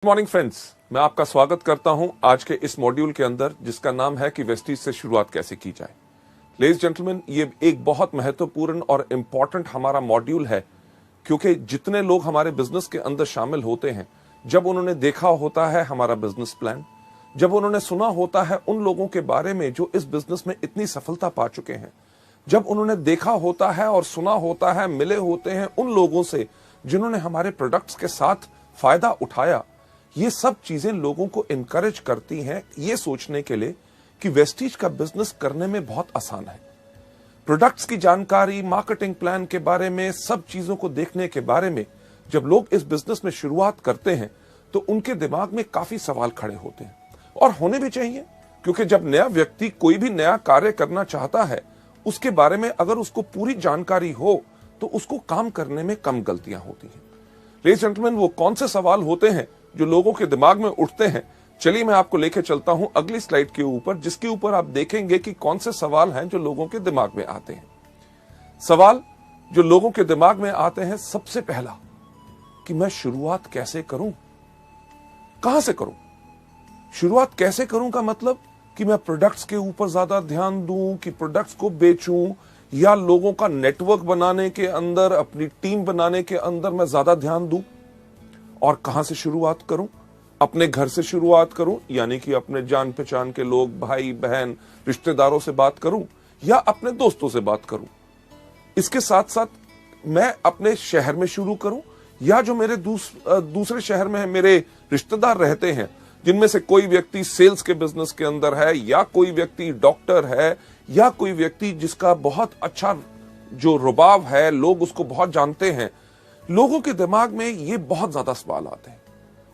Good morning friends, मैं आपका स्वागत करता हूं आज के इस मॉड्यूल के अंदर जिसका नाम है कि वेस्टीज से शुरुआत कैसे की जाए। लेडीज जेंटलमैन, ये एक बहुत महत्वपूर्ण और इंपॉर्टेंट हमारा मॉड्यूल है, क्योंकि जितने लोग हमारे बिजनेस के अंदर शामिल होते हैं, जब उन्होंने देखा होता है हमारा बिजनेस प्लान, जब उन्होंने सुना होता है उन लोगों के बारे में जो इस बिजनेस में इतनी सफलता पा चुके हैं, जब उन्होंने देखा होता है और सुना होता है, मिले होते हैं उन लोगों से जिन्होंने हमारे प्रोडक्ट्स के साथ फायदा उठाया, ये सब चीजें लोगों को इनकरेज करती हैं ये सोचने के लिए कि वेस्टीज का बिजनेस करने में बहुत आसान है। प्रोडक्ट्स की जानकारी, मार्केटिंग प्लान के बारे में, सब चीजों को देखने के बारे में जब लोग इस बिजनेस में शुरुआत करते हैं तो उनके दिमाग में काफी सवाल खड़े होते हैं, और होने भी चाहिए, क्योंकि जब नया व्यक्ति कोई भी नया कार्य करना चाहता है, उसके बारे में अगर उसको पूरी जानकारी हो तो उसको काम करने में कम गलतियां होती हैं। लेडीज जेंटलमैन, वो कौन से सवाल होते हैं जो लोगों के दिमाग में उठते हैं? चलिए मैं आपको लेके चलता हूं अगली स्लाइड के ऊपर, जिसके ऊपर आप देखेंगे कि कौन से सवाल हैं जो लोगों के दिमाग में आते हैं। सवाल जो लोगों के दिमाग में आते हैं, सबसे पहला कि मैं शुरुआत कैसे करूं, कहां से करूं। शुरुआत कैसे करूं का मतलब कि मैं प्रोडक्ट्स के ऊपर ज्यादा ध्यान दूं, कि प्रोडक्ट्स को बेचूं, या लोगों का नेटवर्क बनाने के अंदर, अपनी टीम बनाने के अंदर मैं ज्यादा ध्यान दूं। और कहां से शुरुआत करूं? अपने घर से शुरुआत करूं, यानी कि अपने जान पहचान के लोग, भाई बहन, रिश्तेदारों से बात करूं, या अपने दोस्तों से बात करूं। इसके साथ साथ मैं अपने शहर में शुरू करूं, या जो मेरे दूसरे शहर में है, मेरे रिश्तेदार रहते हैं, जिनमें से कोई व्यक्ति सेल्स के बिजनेस के अंदर है, या कोई व्यक्ति डॉक्टर है, या कोई व्यक्ति जिसका बहुत अच्छा जो रुबाब है, लोग उसको बहुत जानते हैं। लोगों के दिमाग में ये बहुत ज्यादा सवाल आते हैं,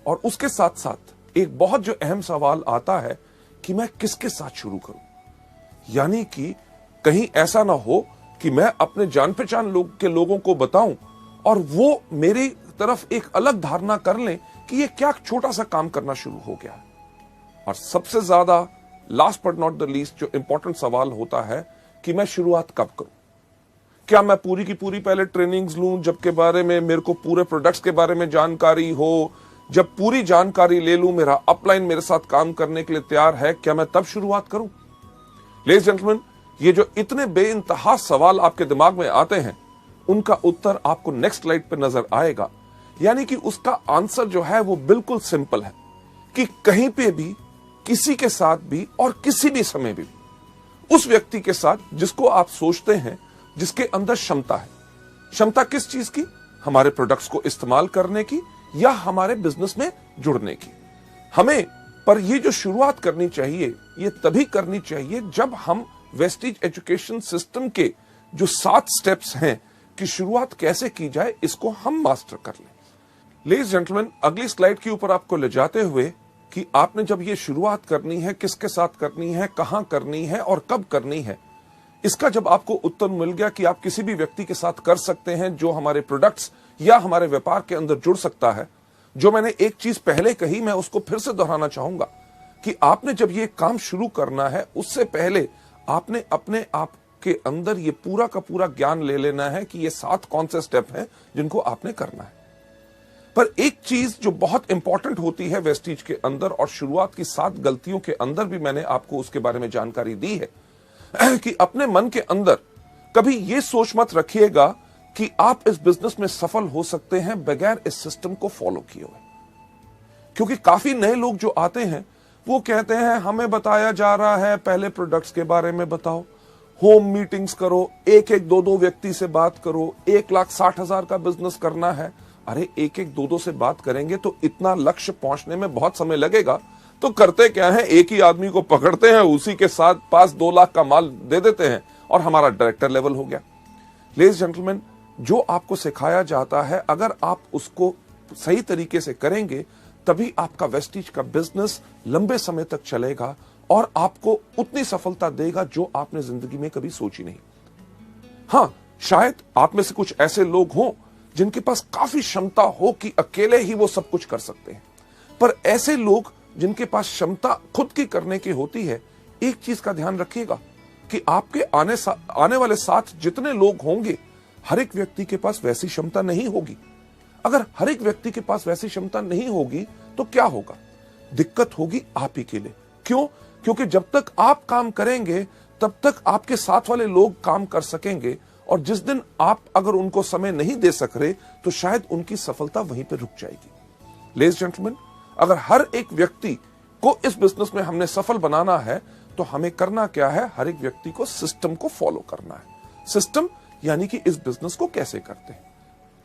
और उसके साथ साथ एक बहुत जो अहम सवाल आता है कि मैं किसके साथ शुरू करूं। यानी कि कहीं ऐसा ना हो कि मैं अपने जान पहचान के लोगों को बताऊं और वो मेरी तरफ एक अलग धारणा कर लें कि ये क्या छोटा सा काम करना शुरू हो गया है। और सबसे ज्यादा last but not the least जो इंपॉर्टेंट सवाल होता है कि मैं शुरुआत कब करूं। क्या मैं पूरी की पूरी पहले ट्रेनिंग्स लूं, जबकि बारे में मेरे को पूरे प्रोडक्ट्स के बारे में जानकारी हो, जब पूरी जानकारी ले लूं, मेरा अपलाइन मेरे साथ काम करने के लिए तैयार है, क्या मैं तब शुरुआत करूं? लेडीज जेंटलमैन, ये जो इतने बेइंतहा सवाल आपके दिमाग में आते हैं, उनका उत्तर आपको नेक्स्ट स्लाइड पर नजर आएगा। यानी कि उसका आंसर जो है वो बिल्कुल सिंपल है कि कहीं पे भी, किसी के साथ भी, और किसी भी समय भी उस व्यक्ति के साथ जिसको आप सोचते हैं, जिसके अंदर क्षमता है। क्षमता किस चीज की? हमारे प्रोडक्ट्स को इस्तेमाल करने की, या हमारे बिजनेस में जुड़ने की। हमें पर ये जो शुरुआत करनी चाहिए, ये तभी करनी चाहिए जब हम वेस्टीज एजुकेशन सिस्टम के जो 7 स्टेप्स हैं कि शुरुआत कैसे की जाए, इसको हम मास्टर कर लें। लेडीज जेंटलमैन, अगली स्लाइड के ऊपर आपको ले जाते हुए कि आपने जब ये शुरुआत करनी है, किसके साथ करनी है, कहां करनी है और कब करनी है, इसका जब आपको उत्तर मिल गया कि आप किसी भी व्यक्ति के साथ कर सकते हैं जो हमारे प्रोडक्ट्स या हमारे व्यापार के अंदर जुड़ सकता है। जो मैंने एक चीज पहले कही, मैं उसको फिर से दोहराना चाहूंगा कि आपने जब ये काम शुरू करना है, उससे पहले आपने अपने आप के अंदर ये पूरा का पूरा ज्ञान ले लेना है कि ये 7 कौन से स्टेप हैं जिनको आपने करना है। पर एक चीज जो बहुत इंपॉर्टेंट होती है वेस्टीज के अंदर, और शुरुआत की 7 गलतियों के अंदर भी मैंने आपको उसके बारे में जानकारी दी है, कि अपने मन के अंदर कभी यह सोच मत रखिएगा कि आप इस बिजनेस में सफल हो सकते हैं बगैर इस सिस्टम को फॉलो किए हुए। क्योंकि काफी नए लोग जो आते हैं वो कहते हैं हमें बताया जा रहा है पहले प्रोडक्ट्स के बारे में बताओ, होम मीटिंग्स करो, एक 2 व्यक्ति से बात करो, 1,60,000 का बिजनेस करना है। अरे 1 से बात करेंगे तो इतना लक्ष्य पहुंचने में बहुत समय लगेगा। तो करते क्या है, एक ही आदमी को पकड़ते हैं, उसी के साथ पास 2 लाख का माल दे देते हैं और हमारा डायरेक्टर लेवल हो गया। लेडीज जेंटलमैन, जो आपको सिखाया जाता है, अगर आप उसको सही तरीके से करेंगे, तभी आपका वेस्टीज का बिजनेस लंबे समय तक चलेगा और आपको उतनी सफलता देगा जो आपने जिंदगी में कभी सोची नहीं। हां, शायद आप में से कुछ ऐसे लोग हों जिनके पास काफी क्षमता हो कि अकेले ही वो सब कुछ कर सकते हैं, पर ऐसे लोग जिनके पास क्षमता खुद की करने की होती है, एक चीज का ध्यान रखिएगा कि आपके आने वाले साथ जितने लोग होंगे, हर एक व्यक्ति के पास वैसी क्षमता नहीं होगी। अगर हर एक व्यक्ति के पास वैसी क्षमता नहीं होगी तो क्या होगा? दिक्कत होगी आप ही के लिए। क्यों? क्योंकि जब तक आप काम करेंगे तब तक आपके साथ वाले लोग काम कर सकेंगे, और जिस दिन आप अगर उनको समय नहीं दे सक रहे तो शायद उनकी सफलता वहीं पर रुक जाएगी। लेडीज जेंटलमैन, अगर हर एक व्यक्ति को इस बिजनेस में हमने सफल बनाना है तो हमें करना क्या है? हर एक व्यक्ति को सिस्टम को फॉलो करना है। सिस्टम यानी कि इस बिजनेस को कैसे करते हैं।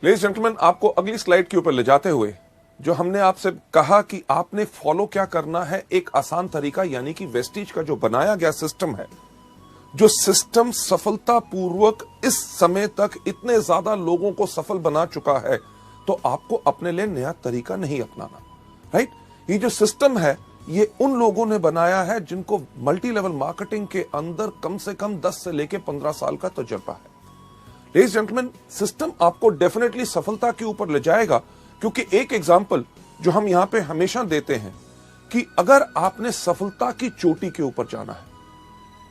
लेडीज जेंटलमैन, आपको अगली स्लाइड के ऊपर ले जाते हुए जो हमने आपसे कहा कि आपने फॉलो क्या करना है, एक आसान तरीका, यानी कि वेस्टीज का जो बनाया गया सिस्टम है, जो सिस्टम सफलतापूर्वक इस समय तक इतने ज्यादा लोगों को सफल बना चुका है, तो आपको अपने लिए नया तरीका नहीं अपनाना। राइट? ये जो सिस्टम है ये उन लोगों ने बनाया है जिनको मल्टी लेवल मार्केटिंग के अंदर कम से कम 10 से लेकर 15 साल का तजुर्बा है। लेडीज जेंटलमैन, सिस्टम आपको डेफिनेटली सफलता के ऊपर ले जाएगा, क्योंकि एक एग्जांपल जो हम यहां पे हमेशा देते हैं कि अगर आपने सफलता की चोटी के ऊपर जाना है,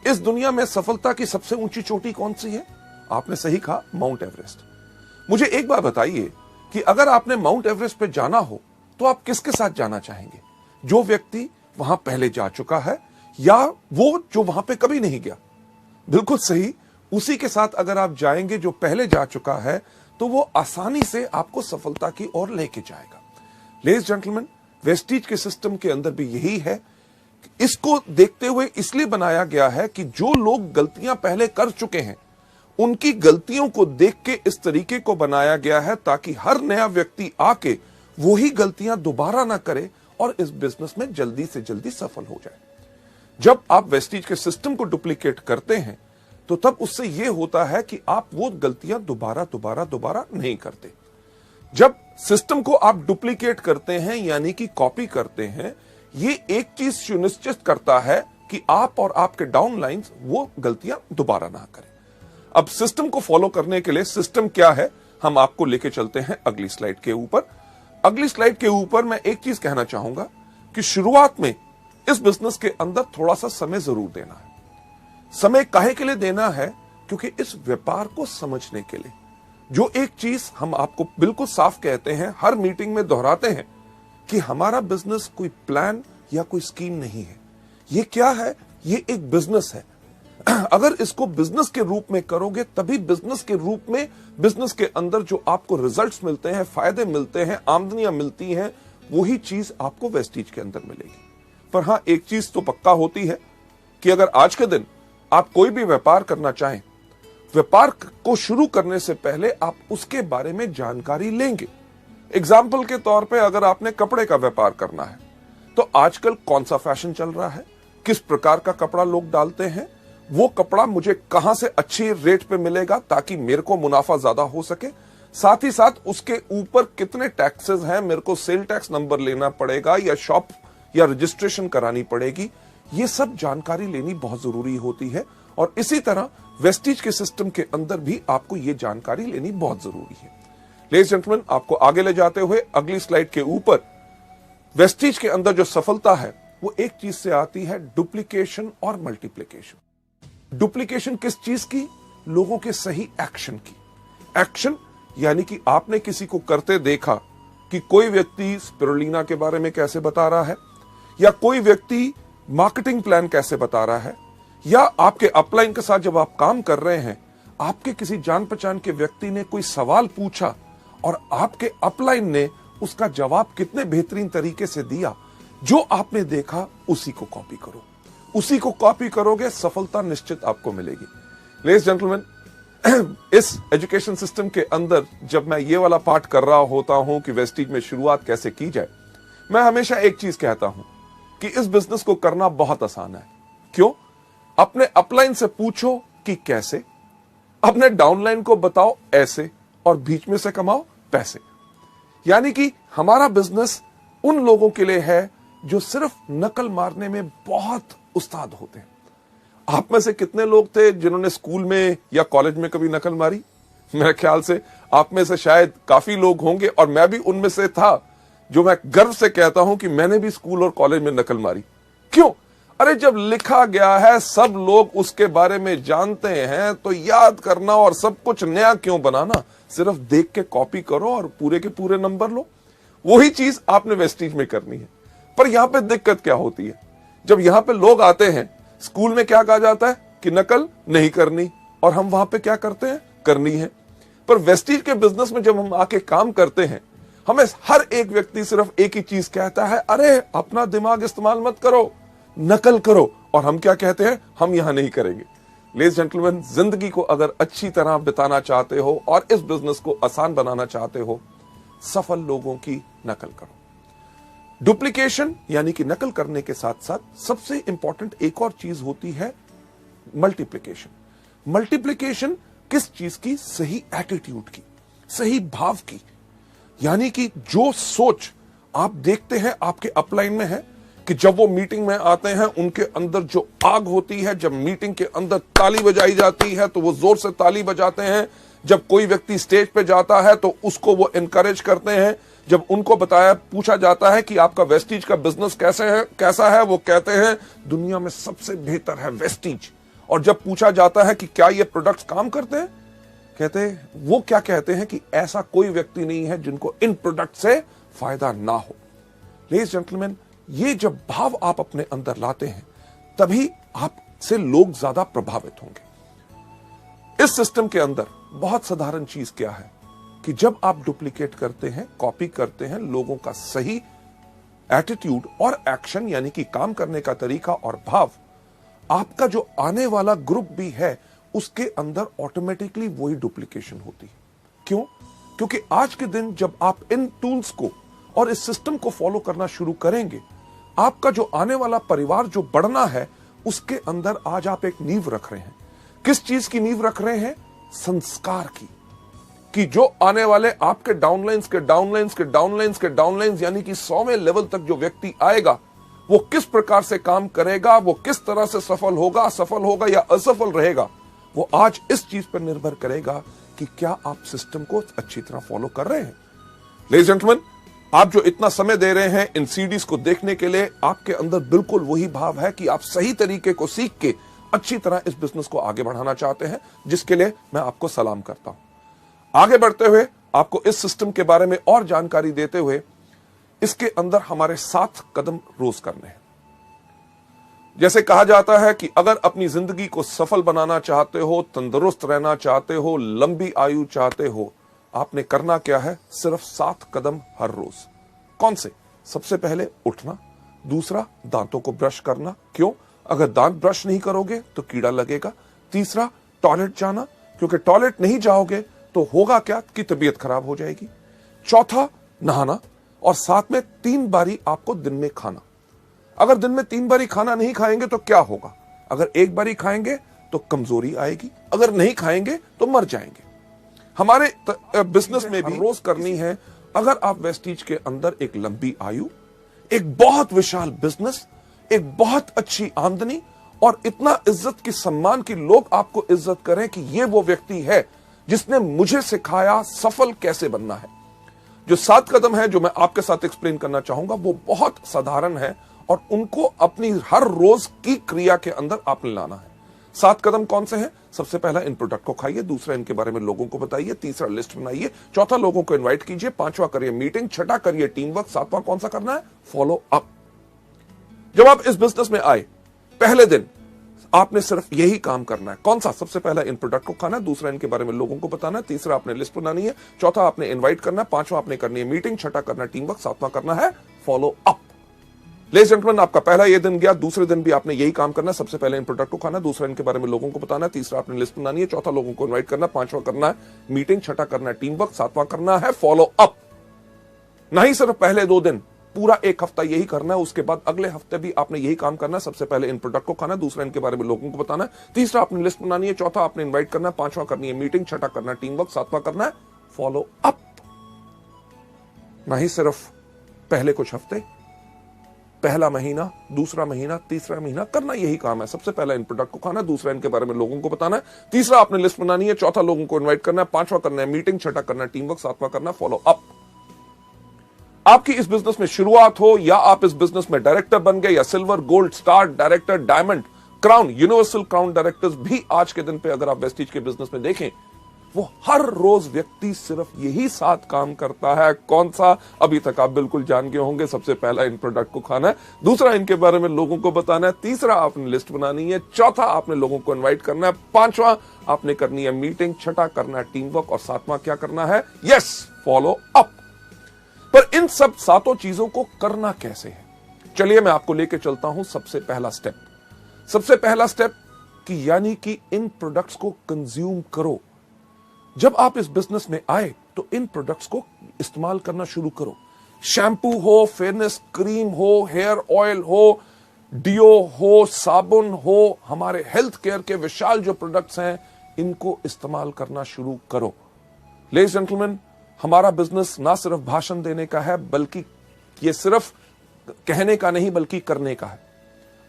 इस दुनिया में सफलता की सबसे ऊंची चोटी कौन सी है? आपने सही कहा, माउंट एवरेस्ट। मुझे एक बात बताइए कि अगर आपने माउंट एवरेस्ट पे जाना हो तो आप किसके साथ जाना चाहेंगे? जो व्यक्ति वहां पहले जा चुका है या वो जो वहां पे कभी नहीं गया? बिल्कुल सही, उसी के साथ अगर आप जाएंगे जो पहले जा चुका है तो वो आसानी से आपको सफलता की ओर लेके जाएगा। लेडीज जेंटलमैन, वेस्टीज के सिस्टम के अंदर भी यही है। इसको देखते हुए इसलिए बनाया गया है कि जो लोग गलतियां पहले कर चुके हैं उनकी गलतियों को देख के इस तरीके को बनाया गया है ताकि हर नया व्यक्ति आके वही गलतियां दोबारा ना करे और इस बिजनेस में जल्दी से जल्दी सफल हो जाए। जब आप वेस्टीज के सिस्टम को डुप्लीकेट करते हैं तो तब उससे यह होता है कि आप वो गलतियां दोबारा नहीं करते। जब सिस्टम को आप डुप्लीकेट करते हैं यानी कि कॉपी करते हैं, ये एक चीज सुनिश्चित करता है कि आप और आपके डाउनलाइंस वो गलतियां दोबारा ना करें। अब सिस्टम को फॉलो करने के लिए सिस्टम क्या है, हम आपको लेके चलते हैं अगली स्लाइड के ऊपर। अगली स्लाइड के ऊपर मैं एक चीज कहना चाहूंगा कि शुरुआत में इस बिजनेस के अंदर थोड़ा सा समय जरूर देना है। समय काहे के लिए देना है? क्योंकि इस व्यापार को समझने के लिए। जो एक चीज हम आपको बिल्कुल साफ कहते हैं, हर मीटिंग में दोहराते हैं कि हमारा बिजनेस कोई प्लान या कोई स्कीम नहीं है। ये क्या है? ये एक बिजनेस है। अगर इसको बिजनेस के रूप में करोगे तभी बिजनेस के रूप में, बिजनेस के अंदर जो आपको रिजल्ट्स मिलते हैं, फायदे मिलते हैं, आमदनियां मिलती हैं, वही चीज आपको वेस्टीज के अंदर मिलेगी। पर हां, एक चीज तो पक्का होती है कि अगर आज के दिन आप कोई भी व्यापार करना चाहें, व्यापार को शुरू करने से पहले आप उसके बारे में जानकारी लेंगे। एग्जाम्पल के तौर पे अगर आपने कपड़े का व्यापार करना है तो आजकल कौन सा फैशन चल रहा है, किस प्रकार का कपड़ा लोग डालते हैं, वो कपड़ा मुझे कहां से अच्छी रेट पे मिलेगा ताकि मेरे को मुनाफा ज्यादा हो सके, साथ ही साथ उसके ऊपर कितने टैक्सेस हैं, मेरे को सेल टैक्स नंबर लेना पड़ेगा या शॉप या रजिस्ट्रेशन करानी पड़ेगी, ये सब जानकारी लेनी बहुत जरूरी होती है। और इसी तरह वेस्टीज के सिस्टम के अंदर भी आपको ये जानकारी लेनी बहुत जरूरी है। लेडीज जेंटलमैन, आपको आगे ले जाते हुए अगली स्लाइड के ऊपर, वेस्टीज के अंदर जो सफलता है वो एक चीज से आती है, डुप्लीकेशन और मल्टीप्लीकेशन। डुप्लीकेशन किस चीज की? लोगों के सही एक्शन की। एक्शन यानी कि आपने किसी को करते देखा कि कोई व्यक्ति स्पिरुलिना के बारे में कैसे बता रहा है, या कोई व्यक्ति मार्केटिंग प्लान कैसे बता रहा है, या आपके अपलाइन के साथ जब आप काम कर रहे हैं, आपके किसी जान पहचान के व्यक्ति ने कोई सवाल पूछा और आपके अपलाइन ने उसका जवाब कितने बेहतरीन तरीके से दिया, जो आपने देखा उसी को कॉपी करो। उसी को कॉपी करोगे, सफलता निश्चित आपको मिलेगी। लेडीज जेंटलमैन, इस एजुकेशन सिस्टम के अंदर जब मैं ये वाला पार्ट कर रहा होता हूं कि वेस्टीज में शुरुआत कैसे की जाए, मैं हमेशा एक चीज कहता हूं कि इस बिजनेस को करना बहुत आसान है। क्यों? अपने अपलाइन से पूछो कि कैसे, अपने डाउनलाइन को बताओ ऐसे, और बीच में से कमाओ पैसे। यानी कि हमारा बिजनेस उन लोगों के लिए है जो सिर्फ नकल मारने में बहुत उस्ताद होते हैं। आप में से कितने लोग थे जिन्होंने स्कूल में या कॉलेज में कभी नकल मारी? मेरे ख्याल से आप में से शायद काफी लोग होंगे, और मैं भी उनमें से था, जो मैं गर्व से कहता हूं कि मैंने भी स्कूल और कॉलेज में नकल मारी। क्यों? अरे जब लिखा गया है, सब लोग उसके बारे में जानते हैं, तो याद करना और सब कुछ नया क्यों बनाना? सिर्फ देख के कॉपी करो और पूरे के पूरे नंबर लो। वही चीज आपने वेस्टीज में करनी है। पर यहां पे दिक्कत क्या होती है, जब यहां पे लोग आते हैं, स्कूल में क्या कहा जाता है कि नकल नहीं करनी, और हम वहां पे क्या करते हैं, करनी है। पर वेस्टीज के बिजनेस में जब हम आके काम करते हैं, हमें हर एक व्यक्ति सिर्फ एक ही चीज कहता है, अरे अपना दिमाग इस्तेमाल मत करो, नकल करो। और हम क्या कहते हैं, हम यहां नहीं करेंगे। लेडीज जेंटलमैन, जिंदगी को अगर अच्छी तरह बिताना चाहते हो और इस बिजनेस को आसान बनाना चाहते हो, सफल लोगों की नकल करो। डुप्लीकेशन यानी कि नकल करने के साथ साथ सबसे इंपॉर्टेंट एक और चीज होती है मल्टीप्लिकेशन। मल्टीप्लिकेशन किस चीज की, सही एटीट्यूड की, सही भाव की। यानी कि जो सोच आप देखते हैं आपके अपलाइन में है कि जब वो मीटिंग में आते हैं उनके अंदर जो आग होती है, जब मीटिंग के अंदर ताली बजाई जाती है तो वो जोर से ताली बजाते हैं, जब कोई व्यक्ति स्टेज पे जाता है तो उसको वो एनकरेज करते हैं, जब उनको पूछा जाता है कि आपका वेस्टीज का बिजनेस कैसा है, वो कहते हैं दुनिया में सबसे बेहतर है वेस्टीज। और जब पूछा जाता है कि क्या ये प्रोडक्ट्स काम करते हैं, वो क्या कहते हैं कि ऐसा कोई व्यक्ति नहीं है जिनको इन प्रोडक्ट से फायदा ना हो। लेडीज जेंटलमैन, ये जब भाव आप अपने अंदर लाते हैं तभी आपसे लोग ज्यादा प्रभावित होंगे। इस सिस्टम के अंदर बहुत साधारण चीज क्या है कि जब आप डुप्लीकेट करते हैं, कॉपी करते हैं, लोगों का सही एटीट्यूड और एक्शन यानी कि काम करने का तरीका और भाव, आपका जो आने वाला ग्रुप भी है उसके अंदर ऑटोमेटिकली वही डुप्लीकेशन होती है। क्यों? क्योंकि आज के दिन जब आप इन टूल्स को और इस सिस्टम को फॉलो करना शुरू करेंगे, आपका जो आने वाला परिवार जो बढ़ना है उसके अंदर आज आप एक नींव रख रहे हैं। किस चीज की नींव रख रहे हैं? संस्कार की। कि जो आने वाले आपके डाउनलाइंस के डाउनलाइंस के डाउनलाइंस के डाउनलाइंस यानी कि 100वें लेवल तक जो व्यक्ति आएगा, वो किस प्रकार से काम करेगा, वो किस तरह से सफल होगा या असफल रहेगा, वो आज इस चीज पर निर्भर करेगा कि क्या आप सिस्टम को अच्छी तरह फॉलो कर रहे हैं। लेडीज जेंटलमैन, आप जो इतना समय दे रहे हैं इन सीडीज को देखने के लिए, आपके अंदर बिल्कुल वही भाव है कि आप सही तरीके को सीख के अच्छी तरह इस बिजनेस को आगे बढ़ाना चाहते हैं, जिसके लिए मैं आपको सलाम करता हूं। आगे बढ़ते हुए आपको इस सिस्टम के बारे में और जानकारी देते हुए, इसके अंदर हमारे 7 कदम रोज करने हैं। जैसे कहा जाता है कि अगर अपनी जिंदगी को सफल बनाना चाहते हो, तंदुरुस्त रहना चाहते हो, लंबी आयु चाहते हो, आपने करना क्या है? सिर्फ 7 कदम हर रोज। कौन से? सबसे पहले उठना, दूसरा दांतों को ब्रश करना। क्यों? अगर दांत ब्रश नहीं करोगे तो कीड़ा लगेगा। तीसरा, टॉयलेट जाना, क्योंकि टॉयलेट नहीं जाओगे तो होगा क्या कि तबीयत खराब हो जाएगी। चौथा, नहाना, और साथ में 3 बारी आपको दिन में खाना। अगर दिन में 3 बारी खाना नहीं खाएंगे तो क्या होगा? अगर 1 बारी खाएंगे तो कमजोरी आएगी, अगर नहीं खाएंगे तो मर जाएंगे। हमारे बिजनेस में भी रोज करनी है। अगर आप वेस्टीज के अंदर एक लंबी आयु, एक बहुत विशाल बिजनेस, एक बहुत अच्छी आमदनी और इतना इज्जत की सम्मान की लोग आपको इज्जत करें कि ये वो व्यक्ति है जिसने मुझे सिखाया सफल कैसे बनना है। जो 7 कदम है जो मैं आपके साथ एक्सप्लेन करना चाहूंगा वो बहुत साधारण है और उनको अपनी हर रोज की क्रिया के अंदर आपने लाना है। 7 कदम कौन से हैं? सबसे पहला, इन प्रोडक्ट को खाइए। दूसरा, इनके बारे में लोगों को बताइए। तीसरा, लिस्ट बनाइए। चौथा, लोगों को इनवाइट कीजिए। 5वां, करिए मीटिंग। 6ठा, करिए टीम वर्क। 7वां कौन सा करना है? Follow up. जब आप इस बिजनेस में आए पहले दिन आपने सिर्फ यही काम करना है। कौन सा? सबसे पहला, इन प्रोडक्ट को खाना है। दूसरा, इनके बारे में लोगों को बताना है। तीसरा, आपने लिस्ट बनानी है। चौथा, आपने इनवाइट करना है। 5वां, आपने करनी है मीटिंग। 6ठा, करना है टीम वर्क। 7वां, करना है फॉलो अप। लेडीज जेंटलमैन, आपका पहला ये दिन गया। दूसरे दिन भी आपने यही काम करना है। सबसे पहले इन प्रोडक्ट को खाना, दूसरा इनके बारे में लोगों को बताना है। तीसरा, आपने लिस्ट बनानी है। चौथा, लोगों को इनवाइट करना है। 5वां, करना है मीटिंग। 6ठा, करना है टीम वर्क। 7वां, करना है फॉलो अप। नहीं सिर्फ पहले 2 दिन, पूरा 1 हफ्ता यही करना है। उसके बाद अगले हफ्ते भी आपने यही काम करना है। सबसे पहले इन प्रोडक्ट को खाना, दूसरा इनके बारे में लोगों को बताना है। तीसरा, आपने लिस्ट बनानी है। चौथा, आपने इनवाइट करना है। 5वां, करनी है मीटिंग। 6ठा, करना है टीम वर्क। 7वां, करना है फॉलो अप। नहीं सिर्फ पहले कुछ हफ्ते, पहला महीना, दूसरा महीना, तीसरा महीना करना यही काम है। सबसे पहला इन प्रोडक्ट को खाना, दूसरा इनके बारे में लोगों को बताना है। तीसरा, आपने लिस्ट बनानी है। चौथा, लोगों को इनवाइट करना है। 5वां, करना है मीटिंग। 6ठा, करना है टीम वर्क। 7वां, करना है फॉलो अप। आपकी इस बिजनेस में शुरुआत हो या आप इस बिजनेस में डायरेक्टर बन गए या silver, gold, star, director, diamond, crown, universal crown directors भी आज के दिन पे अगर आप वेस्टीज के बिजनेस में देखें वो हर रोज व्यक्ति सिर्फ यही 7 काम करता है। कौन सा? अभी तक आप बिल्कुल जान गए होंगे। सबसे पहला इन प्रोडक्ट को खाना है, दूसरा इनके बारे में लोगों को बताना है, तीसरा आपने लिस्ट बनानी है, चौथा आपने लोगों को इनवाइट करना है, पांचवा आपने करनी है मीटिंग, छठा करना है टीम वर्क और सातवां क्या करना है? Yes, follow up. पर इन सब 7 चीजों को करना कैसे है? चलिए मैं आपको लेके चलता हूं सबसे पहला स्टेप कि यानी कि इन प्रोडक्ट्स को कंज्यूम करो। जब आप इस बिजनेस में आए तो इन प्रोडक्ट्स को इस्तेमाल करना शुरू करो। शैम्पू हो, फेयरनेस क्रीम हो, हेयर ऑयल हो, डियो हो, साबुन हो, हमारे हेल्थ केयर के विशाल जो प्रोडक्ट्स हैं, इनको इस्तेमाल करना शुरू करो। लेडीज जेंटलमैन, हमारा बिजनेस ना सिर्फ भाषण देने का है, बल्कि ये सिर्फ कहने का नहीं बल्कि करने का है।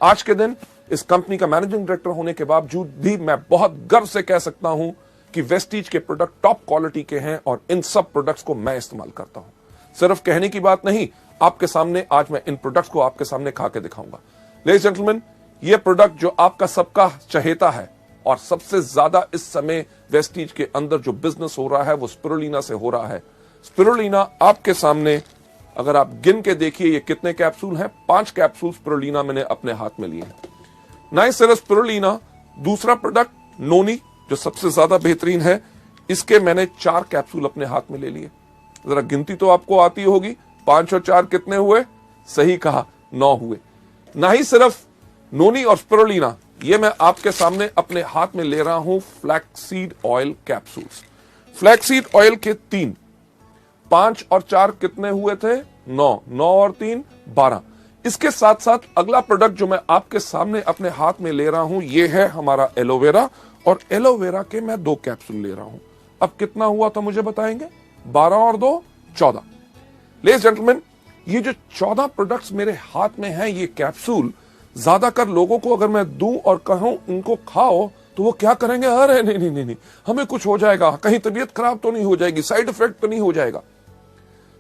आज के दिन इस कंपनी का मैनेजिंग डायरेक्टर होने के बावजूद भी मैं बहुत गर्व से कह सकता हूं कि वेस्टीज के प्रोडक्ट टॉप क्वालिटी के हैं और इन सब प्रोडक्ट्स को मैं इस्तेमाल करता हूं। सिर्फ कहने की बात नहीं, आपके सामने आज मैं इन प्रोडक्ट्स को आपके सामने खा के दिखाऊंगा। लेडीज जेंटलमैन, ये प्रोडक्ट जो आपका सबका चहेता है और सबसे ज्यादा इस समय वेस्टीज के अंदर जो बिजनेस हो रहा है वो स्पिरुलिना से हो रहा है। स्पिरुलिना आपके सामने, अगर आप गिन के देखिए ये कितने कैप्सूल हैं, 5 कैप्सूल स्पिरुलिना मैंने अपने हाथ में लिए हैं। ना ही सिर्फ स्पिरुलिना, दूसरा प्रोडक्ट नोनी जो सबसे ज्यादा बेहतरीन है, इसके मैंने 4 कैप्सूल अपने हाथ में ले लिए। जरा गिनती तो आपको आती होगी, 5 और 4 कितने हुए? सही कहा, 9 हुए। ना ही सिर्फ नोनी और स्पिरुलिना, ये मैं आपके सामने अपने हाथ में ले रहा हूं flaxseed oil capsules. Flaxseed oil के 3, 5 और 4 कितने हुए थे? 9, 9 और 3 12। इसके साथ साथ अगला प्रोडक्ट जो मैं आपके सामने अपने हाथ में ले रहा हूं, ये है हमारा एलोवेरा, और एलोवेरा के मैं 2 कैप्सूल ले रहा हूं। अब कितना हुआ था मुझे बताएंगे? 12 और 2 14। लेडीज जेंटलमैन, ये जो 14 प्रोडक्ट्स मेरे हाथ में हैं, ये कैप्सूल ज्यादातर लोगों को अगर मैं दूं और कहूं इनको खाओ तो वो क्या करेंगे? अरे नहीं नहीं नहीं नहीं, हमें कुछ हो जाएगा, कहीं तबीयत खराब तो नहीं हो जाएगी, साइड इफेक्ट तो नहीं हो जाएगा।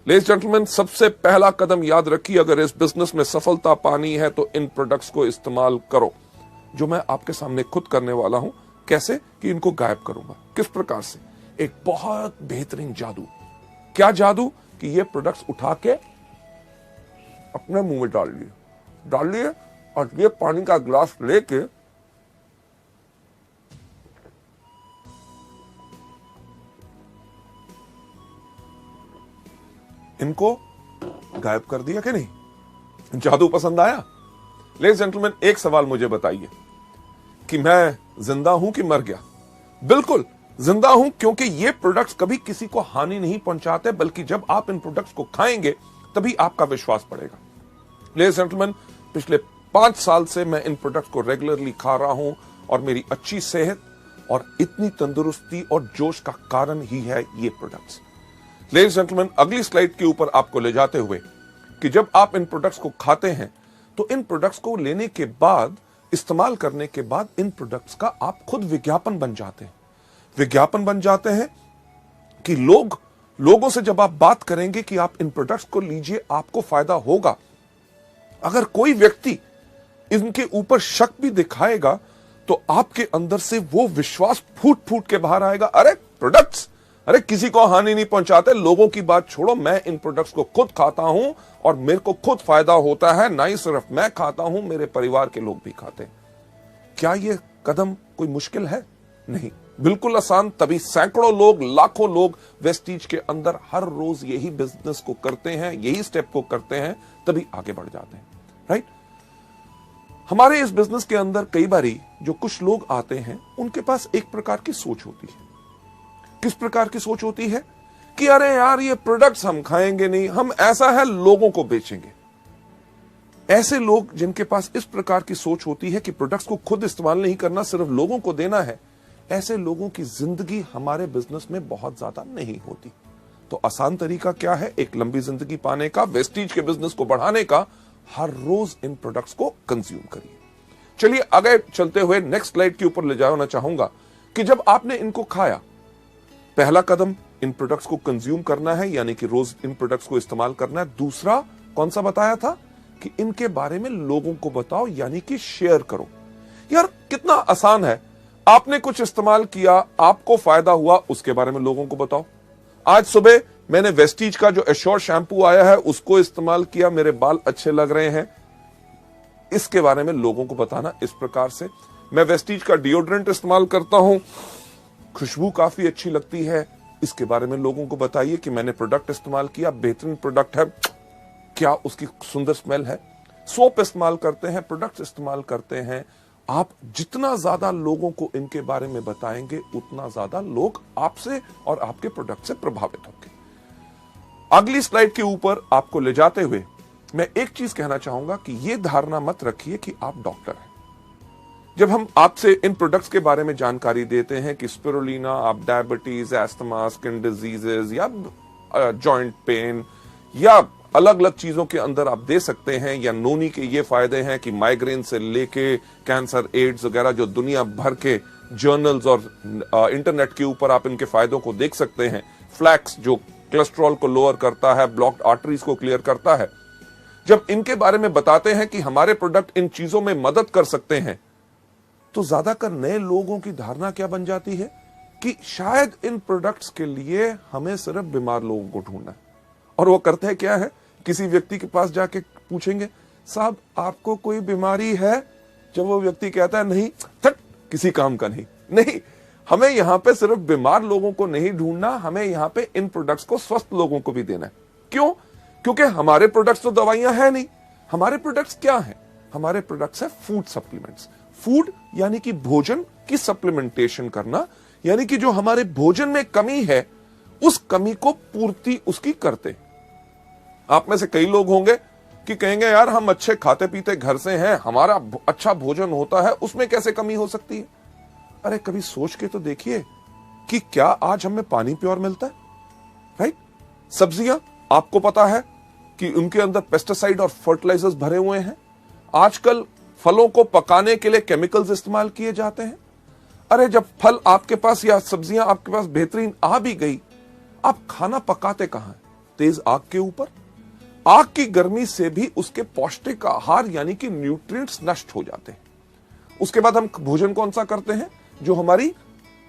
लेडीज जेंटलमैन, सबसे पहला कदम याद रखिए, अगर इस बिजनेस में सफलता पानी है तो इन प्रोडक्ट्स को इस्तेमाल करो, जो मैं आपके सामने खुद करने वाला हूं। कैसे कि इनको गायब करूंगा, किस प्रकार से? एक बहुत बेहतरीन जादू। क्या जादू? कि ये प्रोडक्ट्स उठा के अपने मुंह में डाल लिए और ये पानी का ग्लास लेके इनको गायब कर दिया कि नहीं? जादू पसंद आया? लेडीज जेंटलमैन, एक सवाल मुझे बताइए कि मैं जिंदा हूं कि मर गया? बिल्कुल जिंदा हूं, क्योंकि ये प्रोडक्ट्स कभी किसी को हानि नहीं पहुंचाते, बल्कि जब आप इन प्रोडक्ट्स को खाएंगे तभी आपका विश्वास बढ़ेगा। लेडीज जेंटलमैन, पिछले 5 साल से मैं इन प्रोडक्ट्स को रेगुलरली खा रहा हूं और मेरी अच्छी सेहत और इतनी तंदुरुस्ती और जोश का कारण ही है ये प्रोडक्ट्स। लेडीज जेंटलमैन, अगली स्लाइड के ऊपर आपको ले जाते हुए कि जब आप इन प्रोडक्ट्स को खाते हैं तो इन प्रोडक्ट्स को लेने के बाद, इस्तेमाल करने के बाद, इन प्रोडक्ट्स का आप खुद विज्ञापन बन जाते हैं। विज्ञापन बन जाते हैं कि लोगों से जब आप बात करेंगे कि आप इन प्रोडक्ट्स को लीजिए, आपको फायदा होगा। अगर कोई व्यक्ति इनके ऊपर शक भी दिखाएगा तो आपके अंदर से वो विश्वास फूट फूट के बाहर आएगा। अरे प्रोडक्ट्स, अरे किसी को हानि नहीं पहुंचाते, लोगों की बात छोड़ो, मैं इन प्रोडक्ट्स को खुद खाता हूं और मेरे को खुद फायदा होता है। ना ही सिर्फ मैं खाता हूं, मेरे परिवार के लोग भी खाते हैं। क्या यह कदम कोई मुश्किल है? नहीं, बिल्कुल आसान। तभी सैकड़ों लोग, लाखों लोग वेस्टीज के अंदर हर रोज यही बिजनेस को करते हैं, यही स्टेप को करते हैं, तभी आगे बढ़ जाते हैं। राइट? हमारे इस बिजनेस के अंदर कई बारी जो कुछ लोग आते हैं, उनके पास एक प्रकार की सोच होती है। किस प्रकार की सोच होती है? कि अरे यार, ये प्रोडक्ट्स हम खाएंगे नहीं, हम ऐसा है लोगों को बेचेंगे। ऐसे लोग जिनके पास इस प्रकार की सोच होती है कि प्रोडक्ट्स को खुद इस्तेमाल नहीं करना, सिर्फ लोगों को देना है, ऐसे लोगों की जिंदगी हमारे बिजनेस में बहुत ज्यादा नहीं होती। तो आसान तरीका क्या है एक लंबी जिंदगी पाने का, वेस्टीज के बिजनेस को बढ़ाने का? हर रोज इन प्रोडक्ट्स को कंज्यूम करिए। चलिए आगे चलते हुए नेक्स्ट स्लाइड के ऊपर ले जाना चाहूंगा कि जब आपने इनको खाया, पहला कदम इन प्रोडक्ट्स को कंज्यूम करना है, यानी कि रोज इन प्रोडक्ट्स को इस्तेमाल करना है। दूसरा कौन सा बताया था? कि इनके बारे में लोगों को बताओ, यानी कि शेयर करो। यार कितना आसान है। आपने कुछ इस्तेमाल किया, आपको फायदा हुआ, उसके बारे में लोगों को बताओ। आज सुबह मैंने वेस्टीज का जो एश्योर शैम्पू आया है उसको इस्तेमाल किया, मेरे बाल अच्छे लग रहे हैं, इसके बारे में लोगों को बताना इस प्रकार से। मैं वेस्टीज का डिओड्रेंट इस्तेमाल करता हूं, खुशबू काफी अच्छी लगती है, इसके बारे में लोगों को बताइए कि मैंने प्रोडक्ट इस्तेमाल किया, बेहतरीन प्रोडक्ट है, क्या उसकी सुंदर स्मेल है। सोप इस्तेमाल करते हैं, प्रोडक्ट्स इस्तेमाल करते हैं, आप जितना ज्यादा लोगों को इनके बारे में बताएंगे उतना ज्यादा लोग आपसे और आपके प्रोडक्ट से प्रभावित होंगे। अगली स्लाइड के ऊपर आपको ले जाते हुए मैं एक चीज कहना चाहूंगा कि यह धारणा मत रखिए कि आप डॉक्टर हैं। जब हम आपसे इन प्रोडक्ट्स के बारे में जानकारी देते हैं कि स्पिरुलिना आप डायबिटीज, एस्थमा, स्किन डिजीजेज या जॉइंट पेन या अलग अलग चीजों के अंदर आप दे सकते हैं, या नोनी के ये फायदे हैं कि माइग्रेन से लेके कैंसर, एड्स वगैरह जो दुनिया भर के जर्नल्स और इंटरनेट के ऊपर आप इनके फायदों को देख सकते हैं। फ्लैक्स जो कोलेस्ट्रॉल को लोअर करता है, ब्लॉक्ड आर्टरीज को क्लियर करता है। जब इनके बारे में बताते हैं कि हमारे प्रोडक्ट इन चीजों में मदद कर सकते हैं, तो ज्यादातर नए लोगों की धारणा क्या बन जाती है कि शायद इन प्रोडक्ट्स के लिए हमें सिर्फ बीमार लोगों को ढूंढना है। और वो करते हैं क्या है, किसी व्यक्ति के पास जाके पूछेंगे, साहब आपको कोई बीमारी है? जब वो व्यक्ति कहता है नहीं, थट, किसी काम का नहीं, हमें यहां पे सिर्फ बीमार लोगों को नहीं ढूंढना, हमें यहां पे इन प्रोडक्ट्स को स्वस्थ लोगों को भी देना है। क्यों? क्योंकि हमारे प्रोडक्ट्स तो दवाइयां है नहीं। हमारे प्रोडक्ट्स क्या है? हमारे प्रोडक्ट्स है फूड सप्लीमेंट्स। फूड यानी कि भोजन की सप्लीमेंटेशन करना, यानी कि जो हमारे भोजन में कमी है उस कमी को पूर्ति उसकी करते। आप में से कई लोग होंगे कि कहेंगे यार हम अच्छे खाते पीते घर से हैं, हमारा अच्छा भोजन होता है, उसमें कैसे कमी हो सकती है? अरे कभी सोच के तो देखिए कि क्या आज हमें पानी प्योर मिलता है? राइट? सब्जियां आपको पता है कि उनके अंदर पेस्टिसाइड और फर्टिलाइजर्स भरे हुए हैं। आजकल फलों को पकाने के लिए केमिकल्स इस्तेमाल किए जाते हैं। अरे जब फल आपके पास या सब्जियां आपके पास बेहतरीन आ भी गई, आप खाना पकाते कहां हैं? तेज आग के ऊपर। आग की गर्मी से भी उसके पौष्टिक आहार यानी कि न्यूट्रिएंट्स नष्ट हो जाते हैं। उसके बाद हम भोजन कौन सा करते हैं? जो हमारी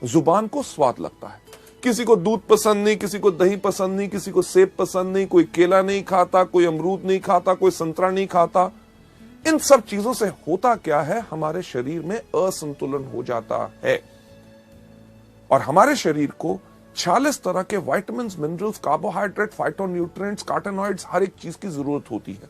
जुबान को स्वाद लगता है। किसी को दूध पसंद नहीं, किसी को दही पसंद नहीं, किसी को सेब पसंद नहीं, कोई केला नहीं खाता, कोई अमरूद नहीं खाता, कोई संतरा नहीं खाता। इन सब चीजों से होता क्या है? हमारे शरीर में असंतुलन हो जाता है और हमारे शरीर को 46 तरह के विटामिन, मिनरल्स, कार्बोहाइड्रेट, फाइटोन्यूट्रिएंट्स, कार्टेनॉइड्स, हर एक चीज की जरूरत होती है।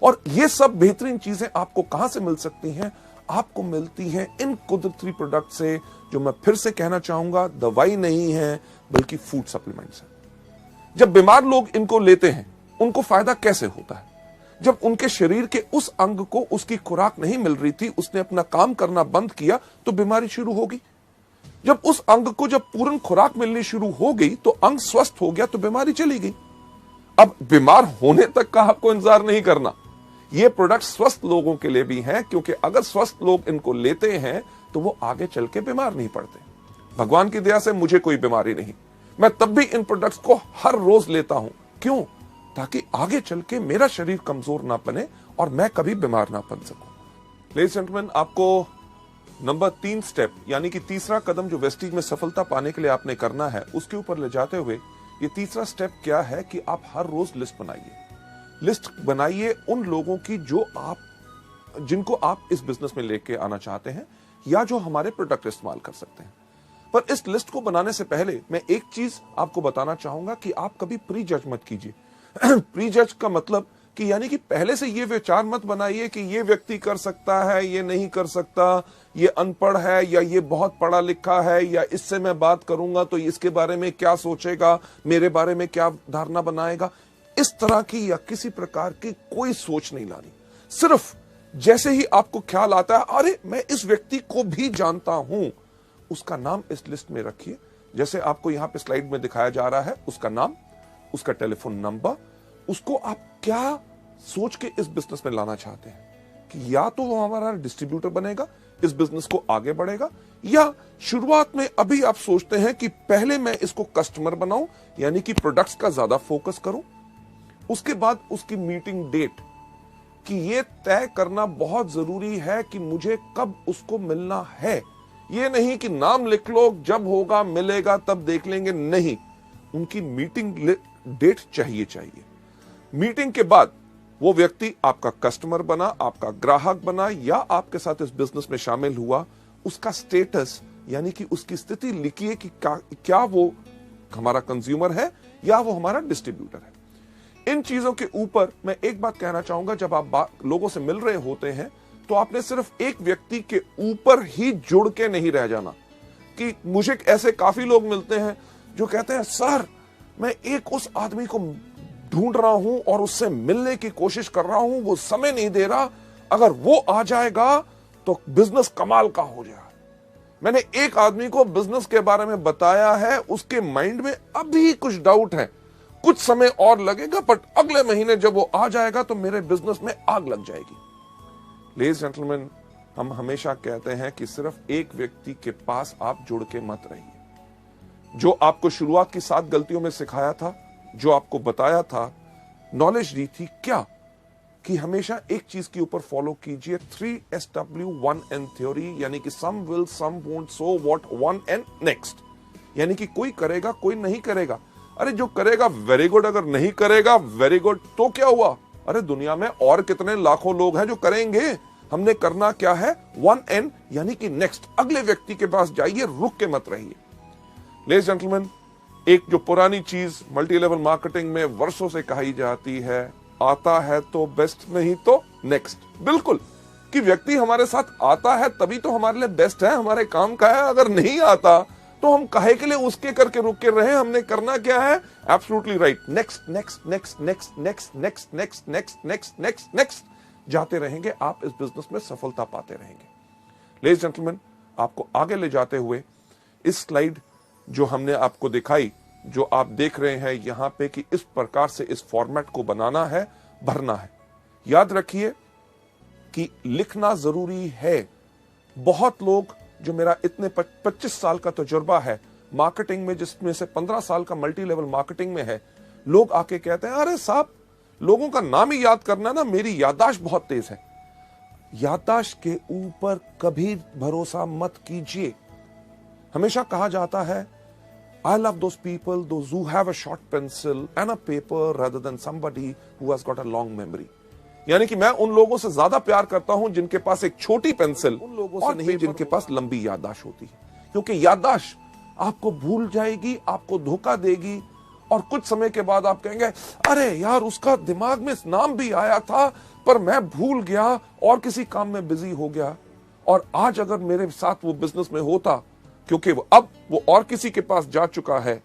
और ये सब बेहतरीन चीजें आपको कहां से मिल सकती हैं? आपको मिलती हैं इन कुदरती प्रोडक्ट से, जो मैं फिर से कहना चाहूंगा दवाई नहीं है बल्कि फूड सप्लीमेंट्स है। जब बीमार लोग इनको लेते हैं उनको फायदा कैसे होता है? जब उनके शरीर के उस अंग को उसकी खुराक नहीं मिल रही थी, उसने अपना काम करना बंद किया तो बीमारी शुरू होगी। जब उस अंग को जब पूर्ण खुराक मिलनी शुरू हो गई तो अंग स्वस्थ हो गया तो बीमारी चली गई। अब बीमार होने तक का आपको इंतजार नहीं करना। ये प्रोडक्ट स्वस्थ लोगों के लिए भी हैं, क्योंकि अगर स्वस्थ लोग इनको लेते हैं तो वो आगे चल के बीमार नहीं पड़ते। भगवान की दया से मुझे कोई बीमारी नहीं, मैं तब भी इन प्रोडक्ट्स को हर रोज लेता हूं। क्यों? ताकि आगे चल के मेरा शरीर कमजोर ना बने और मैं कभी बीमार ना बन सकूं। लेडीज एंड जेंटलमैन, आपको नंबर 3 स्टेप यानी कि तीसरा कदम जो वेस्टीज में सफलता पाने के लिए आपने करना है, उसके ऊपर ले जाते हुए ये तीसरा स्टेप क्या है कि आप हर रोज लिस्ट बनाइए। लिस्ट बनाइए उन लोगों की जिनको आप इस बिजनेस में लेके आना चाहते हैं या जो हमारे प्रोडक्ट इस्तेमाल कर सकते हैं। पर इस लिस्ट को बनाने से पहले मैं एक चीज आपको बताना चाहूंगा कि आप कभी प्री जज मत कीजिए। प्री जज का मतलब कि यानी कि पहले से ये विचार मत बनाइए कि ये व्यक्ति कर सकता है, ये नहीं कर सकता, ये अनपढ़ है या ये बहुत पढ़ा लिखा है, या इससे मैं बात करूंगा तो इसके बारे में क्या सोचेगा, मेरे बारे में क्या धारणा बनाएगा। इस तरह की या किसी प्रकार की कोई सोच नहीं लानी। सिर्फ जैसे ही आपको ख्याल आता है अरे मैं इस व्यक्ति को भी जानता हूं, उसका नाम इस लिस्ट में रखिए। जैसे आपको यहां पे स्लाइड में दिखाया जा रहा है, उसका नाम, उसका टेलीफोन नंबर, उसको आप क्या सोच के इस बिजनेस में लाना चाहते हैं कि या तो वो हमारा डिस्ट्रीब्यूटर बनेगा, इस बिजनेस को आगे बढ़ेगा, या शुरुआत में अभी आप सोचते हैं कि पहले मैं इसको कस्टमर बनाऊं यानी कि प्रोडक्ट्स का ज्यादा फोकस करूं। उसके बाद उसकी मीटिंग डेट कि ये तय करना बहुत जरूरी है कि मुझे कब उसको मिलना है, ये नहीं कि नाम लिख लो, जब होगा मिलेगा तब देख लेंगे, नहीं, उनकी मीटिंग डेट चाहिए। मीटिंग के बाद वो व्यक्ति आपका कस्टमर बना, आपका ग्राहक बना या आपके साथ इस बिजनेस में शामिल हुआ, उसका स्टेटस यानी कि उसकी स्थिति लिखिए कि क्या वो हमारा कंज्यूमर है या वो हमारा डिस्ट्रीब्यूटर है। इन चीजों के ऊपर मैं एक बात कहना चाहूंगा, जब आप लोगों से मिल रहे होते हैं तो आपने सिर्फ एक व्यक्ति के ऊपर ही जुड़ के नहीं रह जाना। कि मुझे ऐसे काफी लोग मिलते हैं जो कहते हैं सर मैं एक उस आदमी को ढूंढ रहा हूं और उससे मिलने की कोशिश कर रहा हूं, वो समय नहीं दे रहा, अगर वो आ जाएगा तो बिजनेस कमाल का हो जाएगा। मैंने एक आदमी को बिजनेस के बारे में बताया है, उसके माइंड में अभी कुछ डाउट है, कुछ समय और लगेगा, बट अगले महीने जब वो आ जाएगा तो मेरे बिजनेस में आग लग जाएगी। लेडीज जेंटलमैन, हम हमेशा कहते हैं कि सिर्फ एक व्यक्ति के पास आप जुड़ के मत रहिए। जो आपको शुरुआत की 7 गलतियों में सिखाया था, जो आपको बताया था, नॉलेज दी थी, क्या कि हमेशा एक चीज के ऊपर फॉलो कीजिए, 3SW1N थ्योरी, यानी कि some will, some won't, so what, 1N next. यानी कि कोई करेगा, कोई नहीं करेगा। अरे जो करेगा वेरी गुड, अगर नहीं करेगा वेरी गुड, तो क्या हुआ? अरे दुनिया में और कितने लाखों लोग हैं जो करेंगे। हमने करना क्या है? 1N यानी कि नेक्स्ट, अगले व्यक्ति के पास जाइए, रुक के मत रहिए। लेडीज जेंटलमैन, एक जो पुरानी चीज मल्टी लेवल मार्केटिंग में वर्षों से कही जाती है, आता है तो बेस्ट, नहीं तो नेक्स्ट। बिल्कुल, कि व्यक्ति हमारे साथ आता है तभी तो हमारे लिए बेस्ट है, हमारे काम का है। अगर नहीं आता तो हम काहे के लिए उसके करके रुक के रहे? हमने करना क्या है? Absolutely right, next next next next next next next next next next next जाते रहेंगे, आप इस बिजनेस में सफलता पाते रहेंगे। लेडीज जेंटलमैन, आपको आगे ले जाते हुए इस स्लाइड जो हमने आपको दिखाई, जो आप देख रहे हैं यहां पे, कि इस प्रकार से इस फॉर्मेट को बनाना है, भरना है। याद रखिए कि लिखना जरूरी है। बहुत लोग, जो मेरा इतने 25 साल का तजुर्बा है मार्केटिंग में, जिसमें से 15 साल का मल्टी लेवल मार्केटिंग में है, लोग आके कहते हैं अरे साहब लोगों का नाम ही याद करना ना, मेरी याददाश्त बहुत तेज है। याददाश्त के ऊपर कभी भरोसा मत कीजिए। हमेशा कहा जाता है I love those people, those who have a short pencil and a paper rather than somebody who has got a long memory. यानी कि मैं उन लोगों से ज्यादा प्यार करता हूं जिनके पास एक छोटी पेंसिल, उन लोगों से नहीं जिनके पास लंबी याददाश्त होती है। क्योंकि याददाश्त आपको भूल जाएगी, आपको धोखा देगी, और कुछ समय के बाद आप कहेंगे अरे यार उसका दिमाग में नाम भी आया था पर मैं भूल गया और किसी काम में बिजी हो गया। और आज अगर मेरे साथ वो बिजनेस में होता, क्योंकि अब वो और किसी के पास जा चुका है,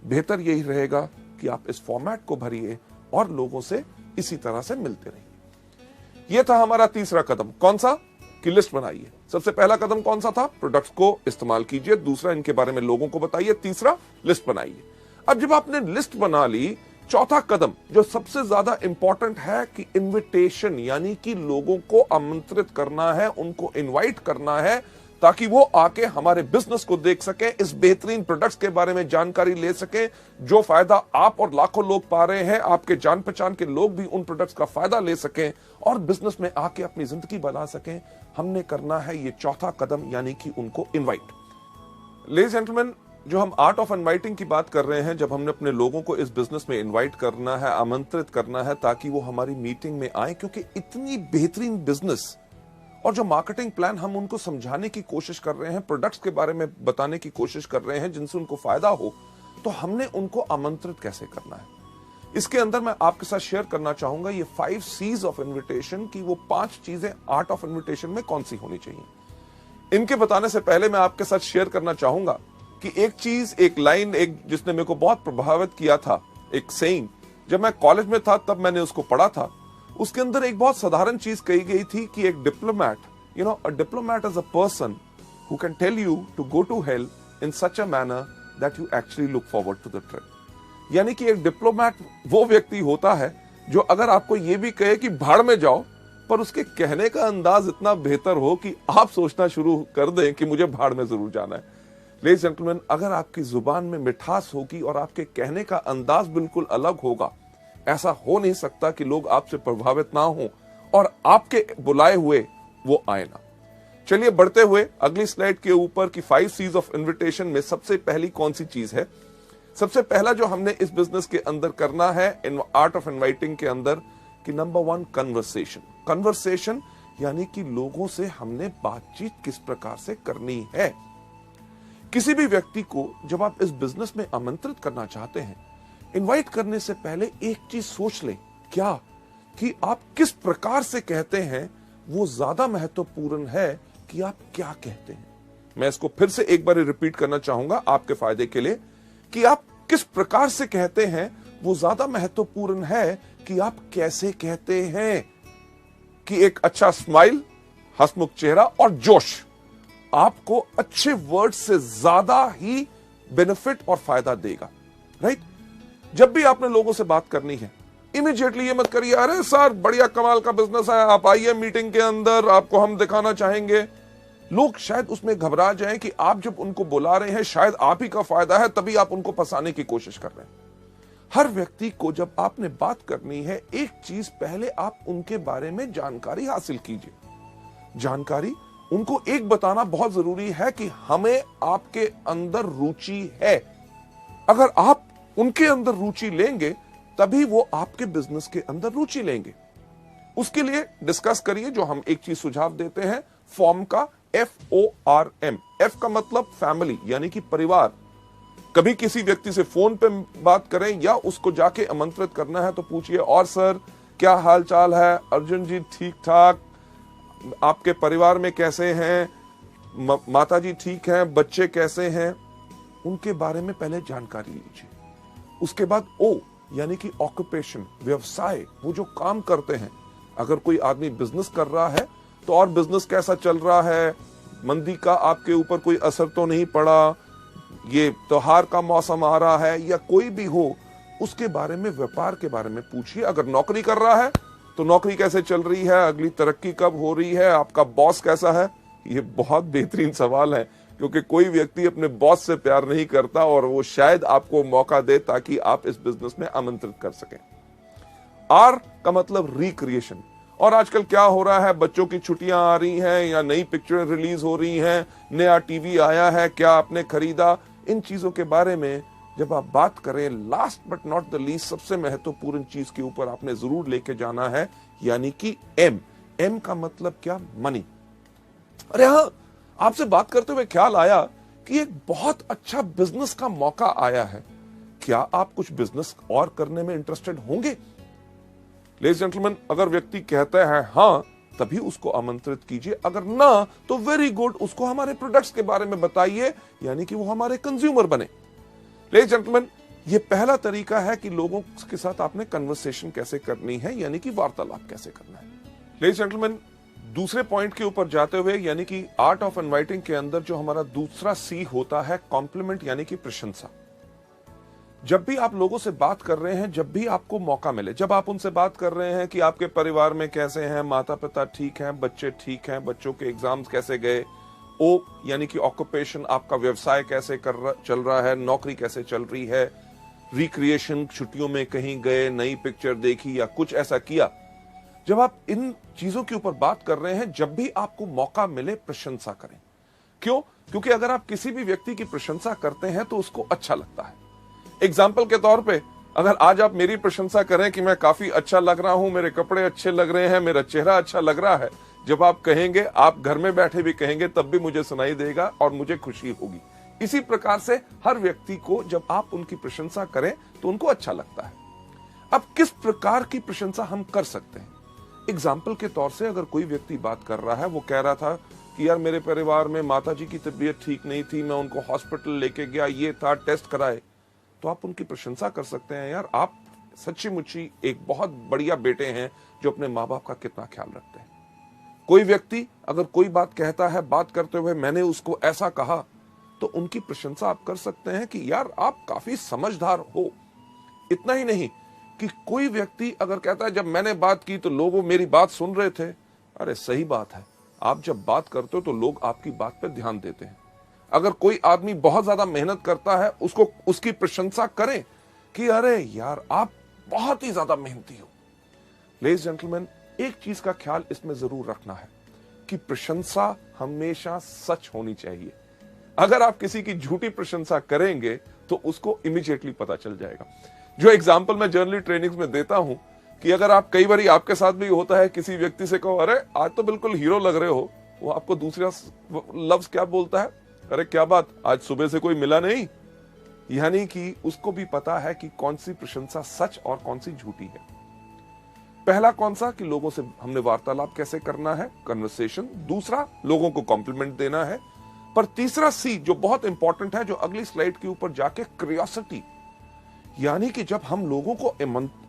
बेहतर यही रहेगा कि आप इस फॉर्मेट को भरिए और लोगों से इसी तरह से मिलते रहिए। यह था हमारा तीसरा कदम। कौन सा? कि लिस्ट बनाइए। सबसे पहला कदम कौन सा था? प्रोडक्ट्स को इस्तेमाल कीजिए। दूसरा, इनके बारे में लोगों को बताइए। तीसरा, लिस्ट बनाइए। अब जब आपने लिस्ट बना ली, चौथा कदम जो सबसे ज्यादा इंपॉर्टेंट है कि इनविटेशन, यानी कि लोगों को आमंत्रित करना है, उनको इनवाइट करना है, ताकि वो आके हमारे बिजनेस को देख सके, इस बेहतरीन प्रोडक्ट्स के बारे में जानकारी ले सके, जो फायदा आप और लाखों लोग पा रहे हैं, आपके जान पहचान के लोग भी उन प्रोडक्ट्स का फायदा ले सकें और बिजनेस में आके अपनी जिंदगी बना सकें। हमने करना है ये चौथा कदम, यानी कि उनको इनवाइट। लेडीज जेंटलमैन, जो हम आर्ट ऑफ इनवाइटिंग की बात कर रहे हैं, जब हमने अपने लोगों को इस बिजनेस में इनवाइट करना है, आमंत्रित करना है, ताकि वो हमारी मीटिंग में आए, क्योंकि इतनी बेहतरीन बिजनेस और जो मार्केटिंग प्लान हम उनको समझाने की कोशिश कर रहे हैं, प्रोडक्ट्स के बारे में बताने की कोशिश कर रहे हैं जिनसे उनको फायदा हो, तो हमने उनको आमंत्रित कैसे करना है। इसके अंदर मैं आपके साथ शेयर करना चाहूंगा ये 5 C's ऑफ इन्विटेशन की, वो 5 चीजें आर्ट ऑफ इन्विटेशन में कौन सी होनी चाहिए। इनके बताने से पहले मैं आपके साथ शेयर करना चाहूंगा कि एक चीज, एक लाइन, एक जिसने मेरे को बहुत प्रभावित किया था, एक सेइंग, जब मैं कॉलेज में था तब मैंने उसको पढ़ा था। उसके अंदर एक बहुत साधारण चीज कही गई थी कि एक diplomat, a diplomat is a person who can tell you to go to hell in such a manner that you actually look forward to the trip. यानी कि एक डिप्लोमैट वो व्यक्ति होता है जो अगर आपको ये भी कहे कि भाड़ में जाओ, पर उसके कहने का अंदाज इतना बेहतर हो कि आप सोचना शुरू कर दें कि मुझे भाड़ में जरूर जाना है। लेडीज जेंटलमैन, अगर आपकी जुबान में मिठास होगी और आपके कहने का अंदाज बिल्कुल अलग होगा, ऐसा हो नहीं सकता कि लोग आपसे प्रभावित ना हो और आपके बुलाए हुए वो आए ना। चलिए बढ़ते हुए अगली स्लाइड के ऊपर की 5 C's ऑफ इन्विटेशन में सबसे पहली कौन सी चीज है? सबसे पहला जो हमने इस बिजनेस के अंदर करना है इन आर्ट ऑफ इनवाइटिंग के अंदर कि नंबर 1 कन्वर्सेशन। कन्वर्सेशन यानी कि लोगों से हमने बातचीत किस प्रकार से करनी है। किसी भी व्यक्ति को जब आप इस बिजनेस में आमंत्रित करना चाहते हैं, इनवाइट करने से पहले एक चीज सोच लें, क्या कि आप किस प्रकार से कहते हैं वो ज्यादा महत्वपूर्ण है कि आप क्या कहते हैं। मैं इसको फिर से एक बार रिपीट करना चाहूंगा आपके फायदे के लिए कि आप किस प्रकार से कहते हैं वो ज्यादा महत्वपूर्ण है कि आप कैसे कहते हैं। कि एक अच्छा स्माइल, हंसमुख चेहरा और जोश आपको अच्छे वर्ड से ज्यादा ही बेनिफिट और फायदा देगा, राइट? जब भी आपने लोगों से बात करनी है, इमीडिएटली ये मत करिए अरे सर बढ़िया कमाल का बिजनेस है, आप आइए मीटिंग के अंदर, आपको हम दिखाना चाहेंगे। लोग शायद उसमें घबरा जाएं कि आप जब उनको बुला रहे हैं शायद आप ही का फायदा है, तभी आप उनको फंसाने की कोशिश कर रहे हैं। हर व्यक्ति को जब आपने बात करनी है, एक चीज पहले आप उनके बारे में जानकारी हासिल कीजिए। जानकारी उनको एक बताना बहुत जरूरी है कि हमें आपके अंदर रुचि है। अगर आप उनके अंदर रुचि लेंगे तभी वो आपके बिजनेस के अंदर रुचि लेंगे। उसके लिए डिस्कस करिए, जो हम एक चीज सुझाव देते हैं, फॉर्म का FORM। F का मतलब फैमिली यानी कि परिवार। कभी किसी व्यक्ति से फोन पे बात करें या उसको जाके आमंत्रित करना है तो पूछिए और सर क्या हाल चाल है, अर्जुन जी ठीक ठाक, आपके परिवार में कैसे हैं, माता जी ठीक हैं, बच्चे कैसे हैं, उनके बारे में पहले जानकारी लीजिए। उसके बाद O यानी कि ऑक्यूपेशन, व्यवसाय, वो जो काम करते हैं। अगर कोई आदमी बिजनेस कर रहा है तो और बिजनेस कैसा चल रहा है, मंदी का आपके ऊपर कोई असर तो नहीं पड़ा, ये त्योहार का मौसम आ रहा है, या कोई भी हो उसके बारे में, व्यापार के बारे में पूछिए। अगर नौकरी कर रहा है तो नौकरी कैसे चल रही है, अगली तरक्की कब हो रही है, आपका बॉस कैसा है। ये बहुत बेहतरीन सवाल है क्योंकि कोई व्यक्ति अपने बॉस से प्यार नहीं करता और वो शायद आपको मौका दे ताकि आप इस बिजनेस में आमंत्रित कर सकें। R का मतलब रिक्रिएशन। और आजकल क्या हो रहा है, बच्चों की छुट्टियां आ रही हैं या नई पिक्चरें रिलीज हो रही हैं, नया टीवी आया है, क्या आपने खरीदा, इन चीजों के बारे में जब आप बात करें, last but not the least सबसे महत्वपूर्ण चीज के ऊपर आपने जरूर लेके जाना है, यानी कि M का मतलब क्या, मनी। अरे हाँ, आपसे बात करते हुए ख्याल आया कि एक बहुत अच्छा बिजनेस का मौका आया है, क्या आप कुछ बिजनेस और करने में इंटरेस्टेड होंगे? लेडीज जेंटलमैन, अगर व्यक्ति कहता है हाँ, तभी उसको आमंत्रित कीजिए, अगर ना तो वेरी गुड, उसको हमारे प्रोडक्ट्स के बारे में बताइए, यानी कि वो हमारे कंज्यूमर बने। लेडीज जेंटलमैन, ये पहला तरीका है कि लोगों के साथ आपने कन्वर्सेशन कैसे करनी है, यानी कि वार्तालाप कैसे करना है। लेडीज जेंटलमैन, दूसरे पॉइंट के ऊपर जाते हुए, यानी कि आर्ट ऑफ इनवाइटिंग के अंदर जो हमारा दूसरा C होता है, कॉम्प्लीमेंट यानी कि प्रशंसा। जब भी आप लोगों से बात कर रहे हैं, जब भी आपको मौका मिले, जब आप उनसे बात कर रहे हैं कि आपके परिवार में कैसे हैं, माता पिता ठीक हैं, बच्चे ठीक हैं, बच्चों के एग्जाम्स कैसे गए, O यानी कि ऑक्यूपेशन, आपका व्यवसाय कैसे चल रहा है, नौकरी कैसे चल रही है, रिक्रिएशन, छुट्टियों में कहीं गए, नई पिक्चर देखी या कुछ ऐसा किया। जब आप इन चीजों के ऊपर बात कर रहे हैं, जब भी आपको मौका मिले प्रशंसा करें। क्यों? क्योंकि अगर आप किसी भी व्यक्ति की प्रशंसा करते हैं तो उसको अच्छा लगता है। एग्जाम्पल के तौर पे, अगर आज आप मेरी प्रशंसा करें कि मैं काफी अच्छा लग रहा हूं, मेरे कपड़े अच्छे लग रहे हैं, मेरा चेहरा अच्छा लग रहा है, जब आप कहेंगे, आप घर में बैठे भी कहेंगे, तब भी मुझे सुनाई देगा और मुझे खुशी होगी। इसी प्रकार से हर व्यक्ति को जब आप उनकी प्रशंसा करें तो उनको अच्छा लगता है। अब किस प्रकार की प्रशंसा हम कर सकते हैं? एग्जाम्पल के तौर से, अगर कोई व्यक्ति बात कर रहा है, वो कह रहा था कि यार मेरे परिवार में माताजी की तबीयत ठीक नहीं थी, मैं उनको हॉस्पिटल लेके गया, ये था, टेस्ट कराए, तो आप उनकी प्रशंसा कर सकते हैं, यार आप सच्ची मुच्ची एक बहुत बढ़िया बेटे हैं जो अपने माँ बाप का कितना ख्याल रखते हैं। कोई व्यक्ति अगर कोई बात कहता है, बात करते हुए मैंने उसको ऐसा कहा, तो उनकी प्रशंसा आप कर सकते हैं कि यार आप काफी समझदार हो। इतना ही नहीं कि कोई व्यक्ति अगर कहता है जब मैंने बात की तो लोग मेरी बात सुन रहे थे, अरे सही बात है, आप जब बात करते हो तो लोग आपकी बात पर ध्यान देते हैं। अगर कोई आदमी बहुत ज्यादा मेहनत करता है, उसको उसकी प्रशंसा करें कि अरे यार आप बहुत ही ज्यादा मेहनती हो। लेडीज जेंटलमैन, एक चीज का ख्याल इसमें जरूर रखना है आपकी प्रशंसा हमेशा सच होनी चाहिए। अगर आप किसी की झूठी प्रशंसा करेंगे तो उसको इमीडिएटली पता चल जाएगा। जो एग्जाम्पल मैं जर्नली ट्रेनिंग्स में देता हूं कि अगर आप कई बार आपके साथ भी होता है, किसी व्यक्ति से कहो अरे आज तो बिल्कुल हीरो लग रहे हो, वो आपको दूसरा लफ्ज क्या बोलता है, अरे क्या बात आज सुबह से कोई मिला नहीं। यानी कि उसको भी पता है कि कौन सी प्रशंसा सच और कौन सी झूठी है। पहला कौन सा कि लोगों से हमने वार्तालाप कैसे करना है, कन्वर्सेशन। दूसरा लोगों को कॉम्प्लीमेंट देना है। पर तीसरा सी जो बहुत इंपॉर्टेंट है, जो अगली स्लाइड के ऊपर जाके, क्यूरियोसिटी। यानी कि जब हम लोगों को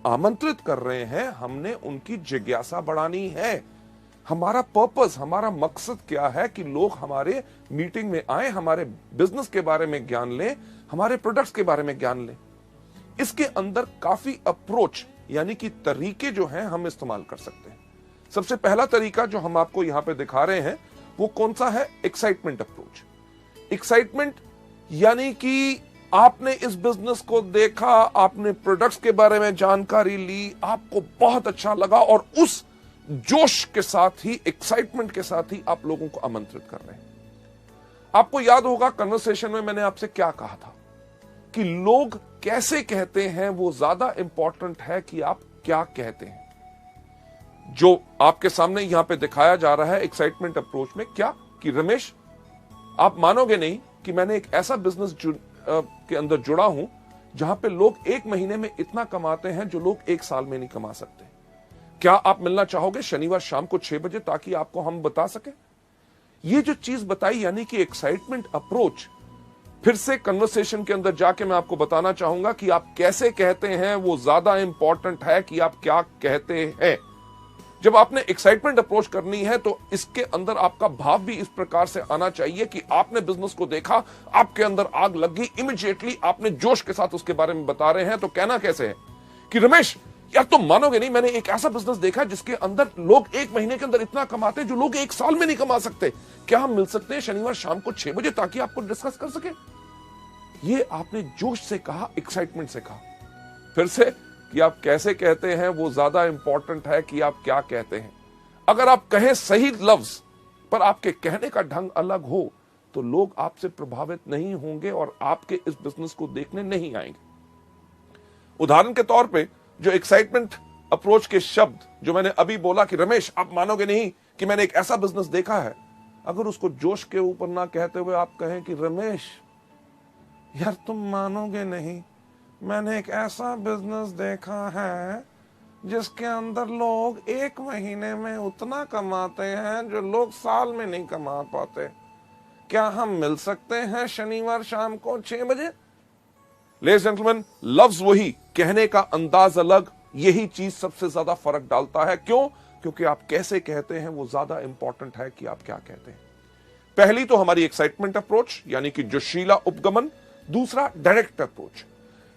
आमंत्रित कर रहे हैं, हमने उनकी जिज्ञासा बढ़ानी है। हमारा पर्पस, हमारा मकसद क्या है कि लोग हमारे मीटिंग में आए, हमारे बिजनेस के बारे में ज्ञान लें, हमारे प्रोडक्ट्स के बारे में ज्ञान लें। इसके अंदर काफी अप्रोच यानी कि तरीके जो हैं हम इस्तेमाल कर सकते हैं। सबसे पहला तरीका जो हम आपको यहां पे दिखा रहे हैं वो कौन सा है, एक्साइटमेंट अप्रोच। एक्साइटमेंट यानी कि आपने इस बिजनेस को देखा, आपने प्रोडक्ट्स के बारे में जानकारी ली, आपको बहुत अच्छा लगा और उस जोश के साथ ही, एक्साइटमेंट के साथ ही आप लोगों को आमंत्रित कर रहे हैं। आपको याद होगा कन्वर्सेशन में मैंने आपसे क्या कहा था कि लोग कैसे कहते हैं वो ज्यादा इंपॉर्टेंट है कि आप क्या कहते हैं। जो आपके सामने यहां पे दिखाया जा रहा है एक्साइटमेंट अप्रोच में, क्या कि रमेश आप मानोगे नहीं कि मैंने एक ऐसा बिजनेस के अंदर जुड़ा हूं जहां पे लोग एक महीने में इतना कमाते हैं जो लोग एक साल में नहीं कमा सकते। क्या आप मिलना चाहोगे शनिवार शाम को 6 बजे ताकि आपको हम बता सके। ये जो चीज बताई यानी कि एक्साइटमेंट अप्रोच। फिर से कन्वर्सेशन के अंदर जाके मैं आपको बताना चाहूंगा कि आप कैसे कहते हैं वो ज्यादा इंपॉर्टेंट है कि आप क्या कहते हैं। जब आपने एक्साइटमेंट अप्रोच करनी है तो इसके अंदर आपका भाव भी इस प्रकार से आना चाहिए कि आपने बिजनेस को देखा, आपके अंदर आग लग गई, इमीडिएटली आपने जोश के साथ उसके बारे में बता रहे हैं। तो कहना कैसे है कि रमेश यार तुम मानोगे नहीं, मैंने एक ऐसा बिजनेस देखा जिसके अंदर लोग एक महीने के अंदर इतना कमाते हैं जो लोग एक साल में नहीं कमा सकते। क्या हम मिल सकते हैं शनिवार शाम को 6 बजे ताकि आपको डिस्कस कर सके। ये आपने जोश से कहा, एक्साइटमेंट से कहा। फिर से कि आप कैसे कहते हैं वो ज्यादा इंपॉर्टेंट है कि आप क्या कहते हैं। अगर आप कहें सही लफ्ज पर आपके कहने का ढंग अलग हो तो लोग आपसे प्रभावित नहीं होंगे और आपके इस बिजनेस को देखने नहीं आएंगे। उदाहरण के तौर पे जो एक्साइटमेंट अप्रोच के शब्द जो मैंने अभी बोला कि रमेश आप मानोगे नहीं कि मैंने एक ऐसा बिजनेस देखा है, अगर उसको जोश के ऊपर ना कहते हुए आप कहें कि रमेश यार तुम मानोगे नहीं, मैंने एक ऐसा बिजनेस देखा है जिसके अंदर लोग एक महीने में उतना कमाते हैं जो लोग साल में नहीं कमा पाते। क्या हम मिल सकते हैं शनिवार शाम को 6 बजे। लेडीज जेंटलमैन, लफ्ज वही, कहने का अंदाज अलग, यही चीज सबसे ज्यादा फर्क डालता है। क्यों? क्योंकि आप कैसे कहते हैं वो ज्यादा इंपॉर्टेंट है कि आप क्या कहते हैं। पहली तो हमारी एक्साइटमेंट अप्रोच यानी कि जोशीला उपगमन। दूसरा डायरेक्ट अप्रोच।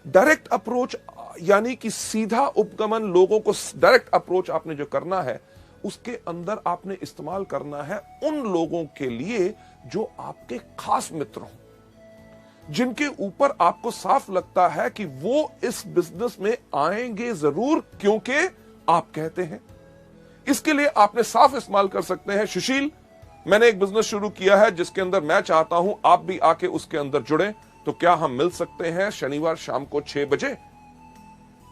डायरेक्ट अप्रोच यानी कि सीधा उपगमन, लोगों को डायरेक्ट अप्रोच आपने जो करना है उसके अंदर आपने इस्तेमाल करना है उन लोगों के लिए जो आपके खास मित्र हों, जिनके ऊपर आपको साफ लगता है कि वो इस बिजनेस में आएंगे जरूर क्योंकि आप कहते हैं। इसके लिए आपने साफ इस्तेमाल कर सकते हैं, सुशील मैंने एक बिजनेस शुरू किया है जिसके अंदर मैं चाहता हूं आप भी आके उसके अंदर जुड़े, तो क्या हम मिल सकते हैं शनिवार शाम को 6 बजे।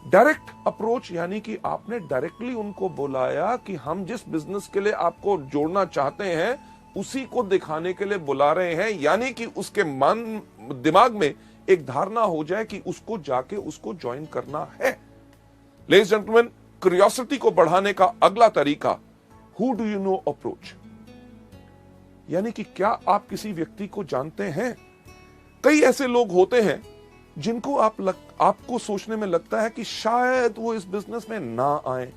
डायरेक्ट अप्रोच यानी कि आपने डायरेक्टली उनको बुलाया कि हम जिस बिजनेस के लिए आपको जोड़ना चाहते हैं उसी को दिखाने के लिए बुला रहे हैं, यानी कि उसके मन दिमाग में एक धारणा हो जाए कि उसको जाके उसको ज्वाइन करना है। लेडीज जेंटलमैन, क्यूरियोसिटी को बढ़ाने का अगला तरीका who do you know approach, यानी कि क्या आप किसी व्यक्ति को जानते हैं। कई ऐसे लोग होते हैं जिनको आपको सोचने में लगता है कि शायद वो इस बिजनेस में ना आए।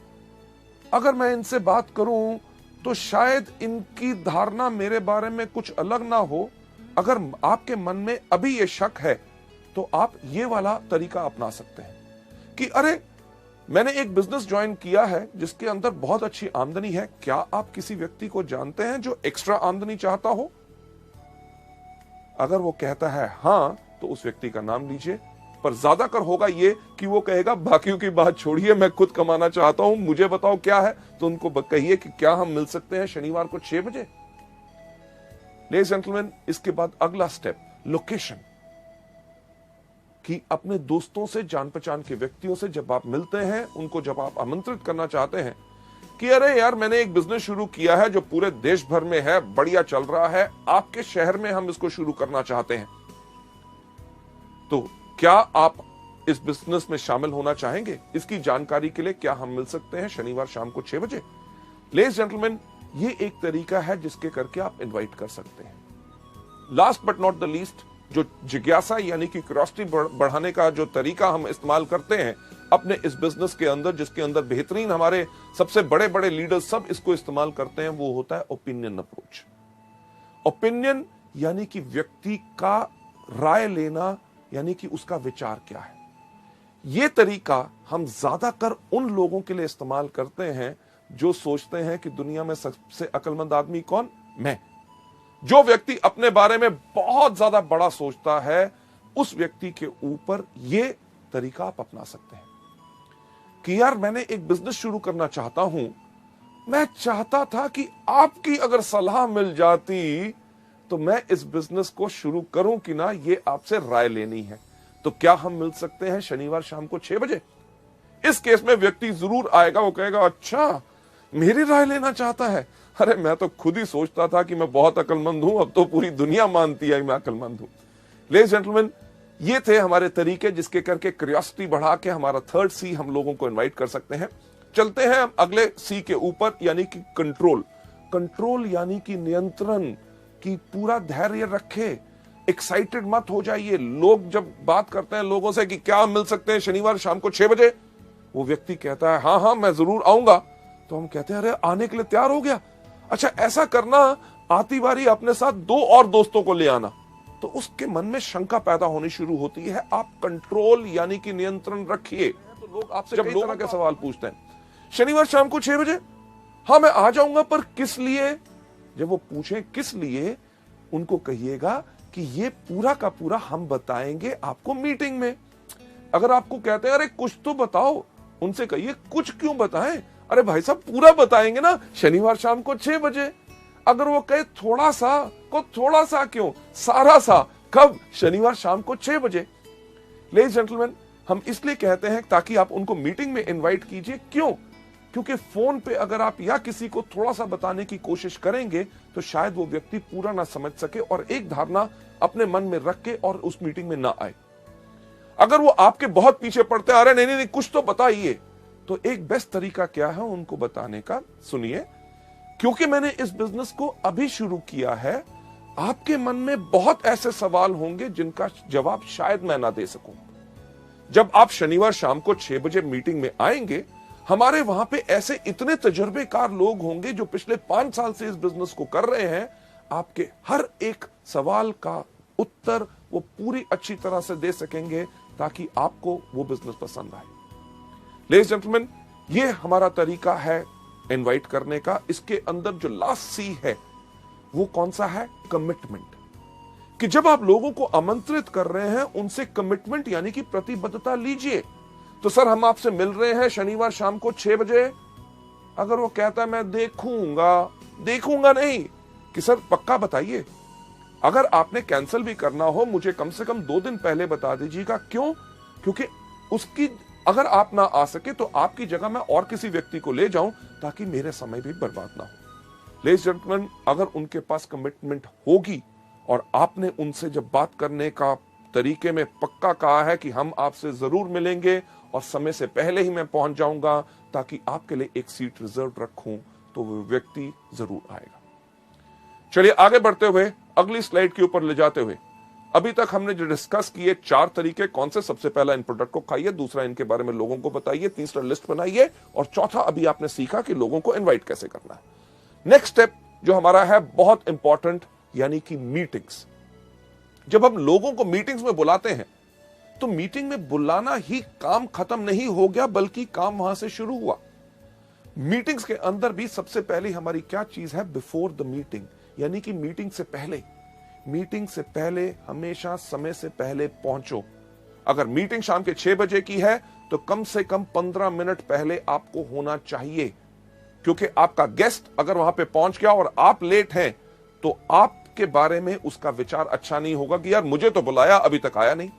अगर मैं इनसे बात करूं तो शायद इनकी धारणा मेरे बारे में कुछ अलग ना हो। अगर आपके मन में अभी ये शक है तो आप ये वाला तरीका अपना सकते हैं कि अरे मैंने एक बिजनेस ज्वाइन किया है जिसके अंदर बहुत अच्छी आमदनी है, क्या आप किसी व्यक्ति को जानते हैं जो एक्स्ट्रा आमदनी चाहता हो। अगर वो कहता है हां तो उस व्यक्ति का नाम लीजिए, पर ज्यादातर होगा ये कि वो कहेगा बाकियों की बात छोड़िए, मैं खुद कमाना चाहता हूं, मुझे बताओ क्या है। तो उनको कहिए कि क्या हम मिल सकते हैं शनिवार को 6 बजे। लेडीज जेंटलमैन, इसके बाद अगला स्टेप लोकेशन, कि अपने दोस्तों से, जान पहचान के व्यक्तियों से जब आप मिलते हैं, उनको जब आप आमंत्रित करना चाहते हैं कि अरे यार मैंने एक बिजनेस शुरू किया है जो पूरे देश भर में है, बढ़िया चल रहा है, आपके शहर में हम इसको शुरू करना चाहते हैं, तो क्या आप इस बिजनेस में शामिल होना चाहेंगे? इसकी जानकारी के लिए क्या हम मिल सकते हैं शनिवार शाम को 6 बजे? लेडीज जेंटलमैन, ये एक तरीका है जिसके करके आप इनवाइट कर सकते हैं। Last but not the least, जो जिज्ञासा यानी कि क्यूरियोसिटी बढ़ाने का जो तरीका हम इस्तेमाल करते हैं अपने इस बिजनेस के अंदर, जिसके अंदर बेहतरीन हमारे सबसे बड़े बड़े लीडर्स सब इसको इस्तेमाल करते हैं, वो होता है ओपिनियन अप्रोच। ओपिनियन यानी कि व्यक्ति का राय लेना, यानी कि उसका विचार क्या है। यह तरीका हम ज्यादातर उन लोगों के लिए इस्तेमाल करते हैं जो सोचते हैं कि दुनिया में सबसे अक्लमंद आदमी कौन? मैं। जो व्यक्ति अपने बारे में बहुत ज्यादा बड़ा सोचता है, उस व्यक्ति के ऊपर यह तरीका आप अपना सकते हैं कि यार मैंने एक बिजनेस शुरू करना चाहता हूं, मैं चाहता था कि आपकी अगर सलाह मिल जाती तो मैं इस बिजनेस को शुरू करूं कि ना, ये आपसे राय लेनी है। तो क्या हम मिल सकते हैं शनिवार शाम को 6 बजे? इस केस में व्यक्ति जरूर आएगा, वो कहेगा अच्छा मेरी राय लेना चाहता है, अरे मैं तो खुद ही सोचता था कि मैं बहुत अक्लमंद हूं, अब तो पूरी दुनिया मानती है मैं अक्लमंद हूं। लेडीज जेंटलमैन, ये थे हमारे तरीके जिसके करके क्यूरियोसिटी बढ़ा के हमारा थर्ड सी हम लोगों को इनवाइट कर सकते हैं। चलते हैं अगले सी के ऊपर, यानी कि कंट्रोल। कंट्रोल यानी कि नियंत्रण, की पूरा धैर्य रखे, एक्साइटेड मत हो जाइए। लोग जब बात करते हैं लोगों से कि क्या मिल सकते हैं शनिवार शाम को 6 बजे, वो व्यक्ति कहता है हाँ हाँ मैं जरूर आऊंगा, तो हम कहते हैं अरे आने के लिए तैयार हो गया, अच्छा ऐसा करना, आती बारी अपने साथ 2 और दोस्तों को ले आना। तो उसके मन में शंका पैदा होनी शुरू होती है। आप कंट्रोल यानी कि नियंत्रण रखिए। तो लोग आपसे जब लोगों के सवाल पूछते हैं शनिवार शाम को 6 बजे, हाँ मैं आ जाऊंगा, पर किस लिए? जब वो पूछे किस लिए, उनको कहिएगा कि ये पूरा का पूरा हम बताएंगे आपको मीटिंग में। अगर आपको कहते हैं अरे कुछ तो बताओ, उनसे कहिए कुछ क्यों बताएं, अरे भाई साहब पूरा बताएंगे ना शनिवार शाम को 6 बजे। अगर वो कहे थोड़ा सा, को थोड़ा सा क्यों, सारा सा, कब? शनिवार शाम को 6 बजे। लेडीज जेंटलमैन, हम इसलिए कहते हैं ताकि आप उनको मीटिंग में इनवाइट कीजिए। क्यों? क्योंकि फोन पे अगर आप या किसी को थोड़ा सा बताने की कोशिश करेंगे तो शायद वो व्यक्ति पूरा ना समझ सके और एक धारणा अपने मन में रख के और उस मीटिंग में ना आए। अगर वो आपके बहुत पीछे पड़ते आ रहे नहीं, नहीं नहीं कुछ तो बताइए, तो एक बेस्ट तरीका क्या है उनको बताने का? सुनिए, क्योंकि मैंने इस बिजनेस को अभी शुरू किया है, आपके मन में बहुत ऐसे सवाल होंगे जिनका जवाब शायद मैं ना दे सकूं। जब आप शनिवार शाम को 6 बजे मीटिंग में आएंगे, हमारे वहां पे ऐसे इतने तजुर्बेकार लोग होंगे जो पिछले 5 साल से इस बिजनेस को कर रहे हैं। आपके हर एक सवाल का उत्तर वो पूरी अच्छी तरह से दे सकेंगे ताकि आपको वो बिजनेस पसंद आए। लेडीज जेंटलमैन, ये हमारा तरीका है इनवाइट करने का। इसके अंदर जो लास्ट सी है वो कौन सा है? कमिटमेंट। कि जब आप लोगों को आमंत्रित कर रहे हैं, उनसे कमिटमेंट यानी कि प्रतिबद्धता लीजिए। तो सर हम आपसे मिल रहे हैं शनिवार शाम को 6 बजे। अगर वो कहता है मैं देखूंगा नहीं, कि सर पक्का बताइए। अगर आपने कैंसिल भी करना हो, मुझे कम से कम 2 दिन पहले बता दीजिएगा। क्यों? क्योंकि उसकी अगर आप ना आ सके तो आपकी जगह मैं और किसी व्यक्ति को ले जाऊं ताकि मेरे समय भी बर्बाद ना हो। लेडीज जेंटलमैन, अगर उनके पास कमिटमेंट होगी और आपने उनसे जब बात करने का तरीके में पक्का कहा है कि हम आपसे जरूर मिलेंगे और समय से पहले ही मैं पहुंच जाऊंगा ताकि आपके लिए एक सीट रिजर्व रखूं, तो वो व्यक्ति जरूर आएगा। चलिए आगे बढ़ते हुए अगली स्लाइड के ऊपर ले जाते हुए, अभी तक हमने जो डिस्कस किए 4 तरीके कौन से? सबसे पहला इन प्रोडक्ट को खाइए, दूसरा इनके बारे में लोगों को बताइए, तीसरा लिस्ट बनाइए, और चौथा अभी आपने सीखा कि लोगों को इनवाइट कैसे करना है। नेक्स्ट स्टेप जो हमारा है बहुत इंपॉर्टेंट, यानी कि मीटिंग्स। जब हम लोगों को मीटिंग्स में बुलाते हैं तो मीटिंग में बुलाना ही काम खत्म नहीं हो गया, बल्कि काम वहां से शुरू हुआ। मीटिंग्स के अंदर भी सबसे पहले हमारी क्या चीज है? बिफोर द मीटिंग, यानी कि मीटिंग से पहले। मीटिंग से पहले हमेशा समय से पहले पहुंचो। अगर मीटिंग शाम के 6 बजे की है तो कम से कम 15 मिनट पहले आपको होना चाहिए, क्योंकि आपका गेस्ट अगर वहां पे पहुंच गया और आप लेट हैं तो आपके बारे में उसका विचार अच्छा नहीं होगा कि यार मुझे तो बुलाया अभी तक आया नहीं।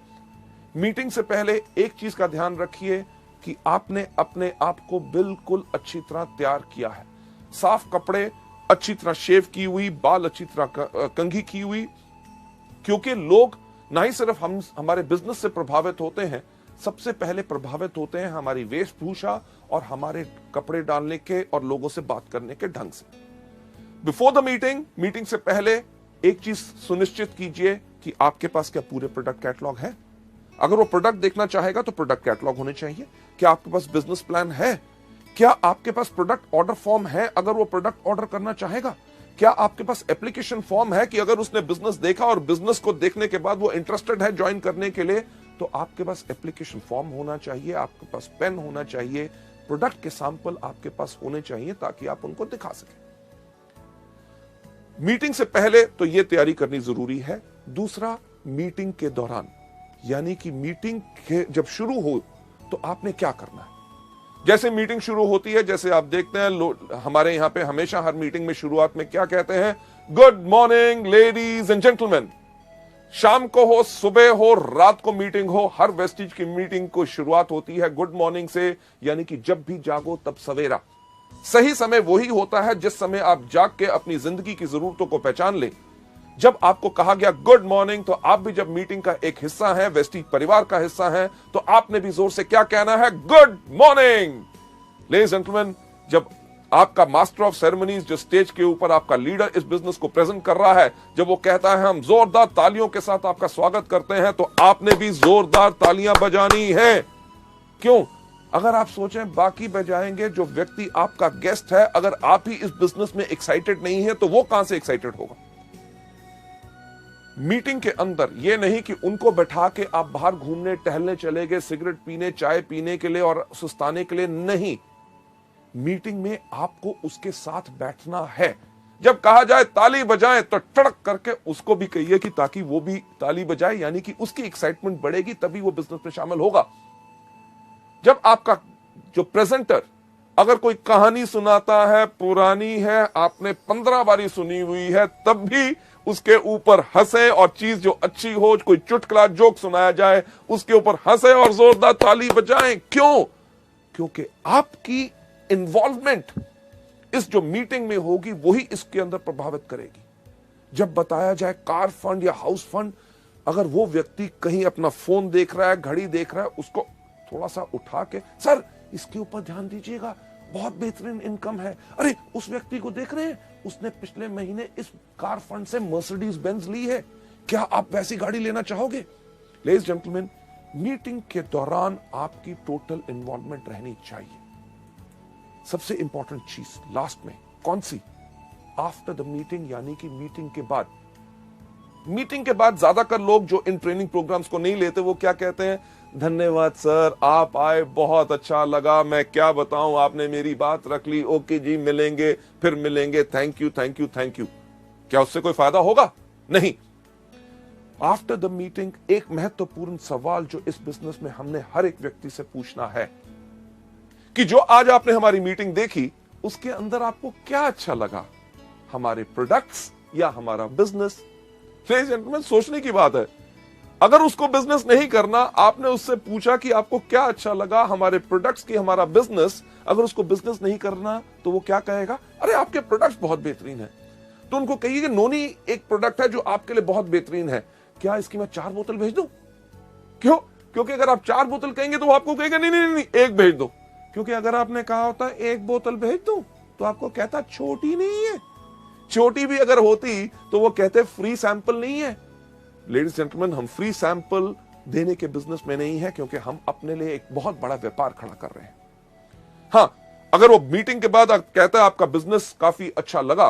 मीटिंग से पहले एक चीज का ध्यान रखिए कि आपने अपने आप को बिल्कुल अच्छी तरह तैयार किया है, साफ कपड़े, अच्छी तरह शेव की हुई, बाल अच्छी तरह कंघी की हुई, क्योंकि लोग ना ही सिर्फ हमारे बिजनेस से प्रभावित होते हैं, सबसे पहले प्रभावित होते हैं हमारी वेशभूषा और हमारे कपड़े डालने के और लोगों से बात करने के ढंग से। बिफोर द मीटिंग से पहले एक चीज सुनिश्चित कीजिए कि आपके पास क्या पूरे प्रोडक्ट कैटलॉग है। अगर वो प्रोडक्ट देखना चाहेगा तो प्रोडक्ट कैटलॉग होने चाहिए। क्या आपके पास बिजनेस प्लान है? क्या आपके पास प्रोडक्ट ऑर्डर फॉर्म है अगर वो प्रोडक्ट ऑर्डर करना चाहेगा? क्या आपके पास एप्लीकेशन फॉर्म है कि अगर उसने बिजनेस देखा और बिजनेस को देखने के बाद वो इंटरेस्टेड है ज्वाइन करने के लिए, तो आपके पास एप्लीकेशन फॉर्म होना चाहिए, आपके पास पेन होना चाहिए, प्रोडक्ट के सैंपल आपके पास होने चाहिए ताकि आप उनको दिखा सकें। मीटिंग से पहले तो यह तैयारी करनी जरूरी है। दूसरा, मीटिंग के दौरान, यानी कि मीटिंग के जब शुरू हो तो आपने क्या करना है। जैसे मीटिंग शुरू होती है, जैसे आप देखते हैं हमारे यहां पे हमेशा हर मीटिंग में शुरुआत में क्या कहते हैं, good morning ladies and gentleman. शाम को हो, सुबह हो, रात को मीटिंग हो, हर वेस्टिज की मीटिंग को शुरुआत होती है गुड मॉर्निंग से, यानी कि जब भी जागो तब सवेरा। सही समय वही होता है जिस समय आप जाग के अपनी जिंदगी की जरूरतों को पहचान ले। जब आपको कहा गया गुड मॉर्निंग, तो आप भी जब मीटिंग का एक हिस्सा है, वेस्टिज परिवार का हिस्सा है, तो आपने भी जोर से क्या कहना है, good morning. Ladies and gentleman, जब आपका मास्टर ऑफ सेरेमनीज जो स्टेज के ऊपर आपका लीडर इस बिजनेस को प्रेजेंट कर रहा है, जब वो कहता है हम जोरदार तालियों के साथ आपका स्वागत करते हैं, तो आपने भी जोरदार तालियां बजानी है। क्यों? अगर आप सोचें बाकी बजाएंगे, जो व्यक्ति आपका गेस्ट है, अगर आप ही इस बिजनेस में एक्साइटेड नहीं है तो वो कहां से एक्साइटेड होगा। मीटिंग के अंदर यह नहीं कि उनको बैठा के आप बाहर घूमने टहलने चले गए, सिगरेट पीने, चाय पीने के लिए और सुस्ताने के लिए नहीं। मीटिंग में आपको उसके साथ बैठना है। जब कहा जाए ताली बजाएं तो टड़क करके उसको भी कहिए कि ताकि वो भी ताली बजाए, यानी कि उसकी एक्साइटमेंट बढ़ेगी, तभी वो बिजनेस में शामिल होगा। जब आपका जो प्रेजेंटर अगर कोई कहानी सुनाता है, पुरानी है, आपने 15 बारी सुनी हुई है, तब भी उसके ऊपर हंसे, और चीज जो अच्छी हो, कोई चुटकुला जोक सुनाया जाए, उसके ऊपर हंसे और जोरदार ताली बजाएं। क्यों? क्योंकि आपकी इन्वॉल्वमेंट इस जो मीटिंग में होगी वही इसके अंदर प्रभावित करेगी। जब बताया जाए कार फंड या हाउस फंड, अगर वो व्यक्ति कहीं अपना फोन देख रहा है, घड़ी देख रहा है, उसको थोड़ा सा उठा के, सर इसके ऊपर ध्यान दीजिएगा, बहुत बेहतरीन इनकम है। अरे उस व्यक्ति को देख रहे हैं, उसने पिछले महीने इस कार फंड से मर्सिडीज बेंज ली है, क्या आप वैसी गाड़ी लेना चाहोगे? लेडीज जेंटलमैन, मीटिंग के दौरान आपकी टोटल इन्वॉल्वमेंट रहनी चाहिए। सबसे इंपॉर्टेंट चीज लास्ट में कौन सी? आफ्टर द मीटिंग, यानी कि मीटिंग के बाद। मीटिंग के बाद ज्यादातर लोग जो इन ट्रेनिंग प्रोग्राम्स को नहीं लेते, वो क्या कहते हैं, धन्यवाद सर, आप आए, बहुत अच्छा लगा, मैं क्या बताऊं, आपने मेरी बात रख ली, ओके जी, मिलेंगे, फिर मिलेंगे, thank you thank you thank you. क्या उससे कोई फायदा होगा? नहीं। आफ्टर द मीटिंग एक महत्वपूर्ण सवाल जो इस बिजनेस में हमने हर एक व्यक्ति से पूछना है कि जो आज आपने हमारी मीटिंग देखी, उसके अंदर आपको क्या अच्छा लगा, हमारे प्रोडक्ट्स या हमारा बिजनेस? लेडीज एंड जेंटलमैन, सोचने की बात है। अगर उसको बिजनेस नहीं करना, आपने उससे पूछा कि आपको क्या अच्छा लगा, हमारे प्रोडक्ट्स की, हमारा बिजनेस, अगर उसको बिजनेस नहीं करना तो वो क्या कहेगा, अरे आपके प्रोडक्ट्स बहुत बेहतरीन है। तो उनको कहिए कि नोनी एक प्रोडक्ट है जो आपके लिए बहुत बेहतरीन है, क्या इसकी मैं 4 बोतल भेज दूं? क्यों? क्योंकि अगर आप 4 बोतल कहेंगे तो वो आपको कहेगा नहीं नहीं नहीं, 1 भेज दो। क्योंकि अगर आपने कहा होता 1 बोतल भेज दूं, तो आपको कहता छोटी नहीं है। छोटी भी अगर होती तो वो कहते फ्री सैंपल नहीं है। लेडीज जेंटलमैन, हम फ्री सैंपल देने के बिजनेस में नहीं है, क्योंकि हम अपने लिए एक बहुत बड़ा व्यापार खड़ा कर रहे हैं। हां, अगर वो मीटिंग के बाद कहता है आपका बिजनेस काफी अच्छा लगा,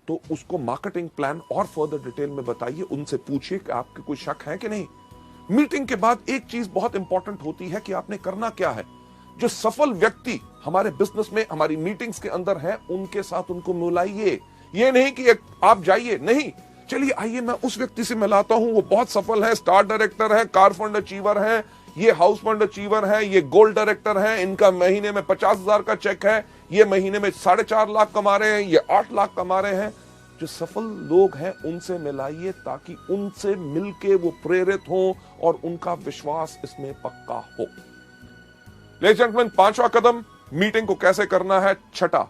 तो उसको मार्केटिंग प्लान और फर्दर डिटेल में बताइए, उनसे पूछिए कि आपके कोई शक है कि नहीं। मीटिंग के बाद एक चीज बहुत इंपॉर्टेंट होती है कि आपने करना क्या है। जो सफल व्यक्ति हमारे बिजनेस में, हमारी मीटिंग्स के अंदर है, उनके साथ उनको मिलाइए। ये नहीं कि आप जाइए, नहीं, चलिए आइए मैं उस व्यक्ति से मिलाता हूं, वो बहुत सफल है, स्टार डायरेक्टर है, कार फंड अचीवर है, ये हाउस फंड अचीवर है, ये गोल्ड डायरेक्टर है, इनका महीने में 50,000 का चेक है, ये महीने में 4.5 लाख कमा रहे हैं, ये 8 लाख कमा रहे हैं। जो सफल लोग हैं उनसे मिलाइए ताकि उनसे मिलके वो प्रेरित हों और उनका विश्वास इसमें पक्का हो। लेडीज एंड जेंटलमैन, 5वां कदम मीटिंग को कैसे करना है। छठा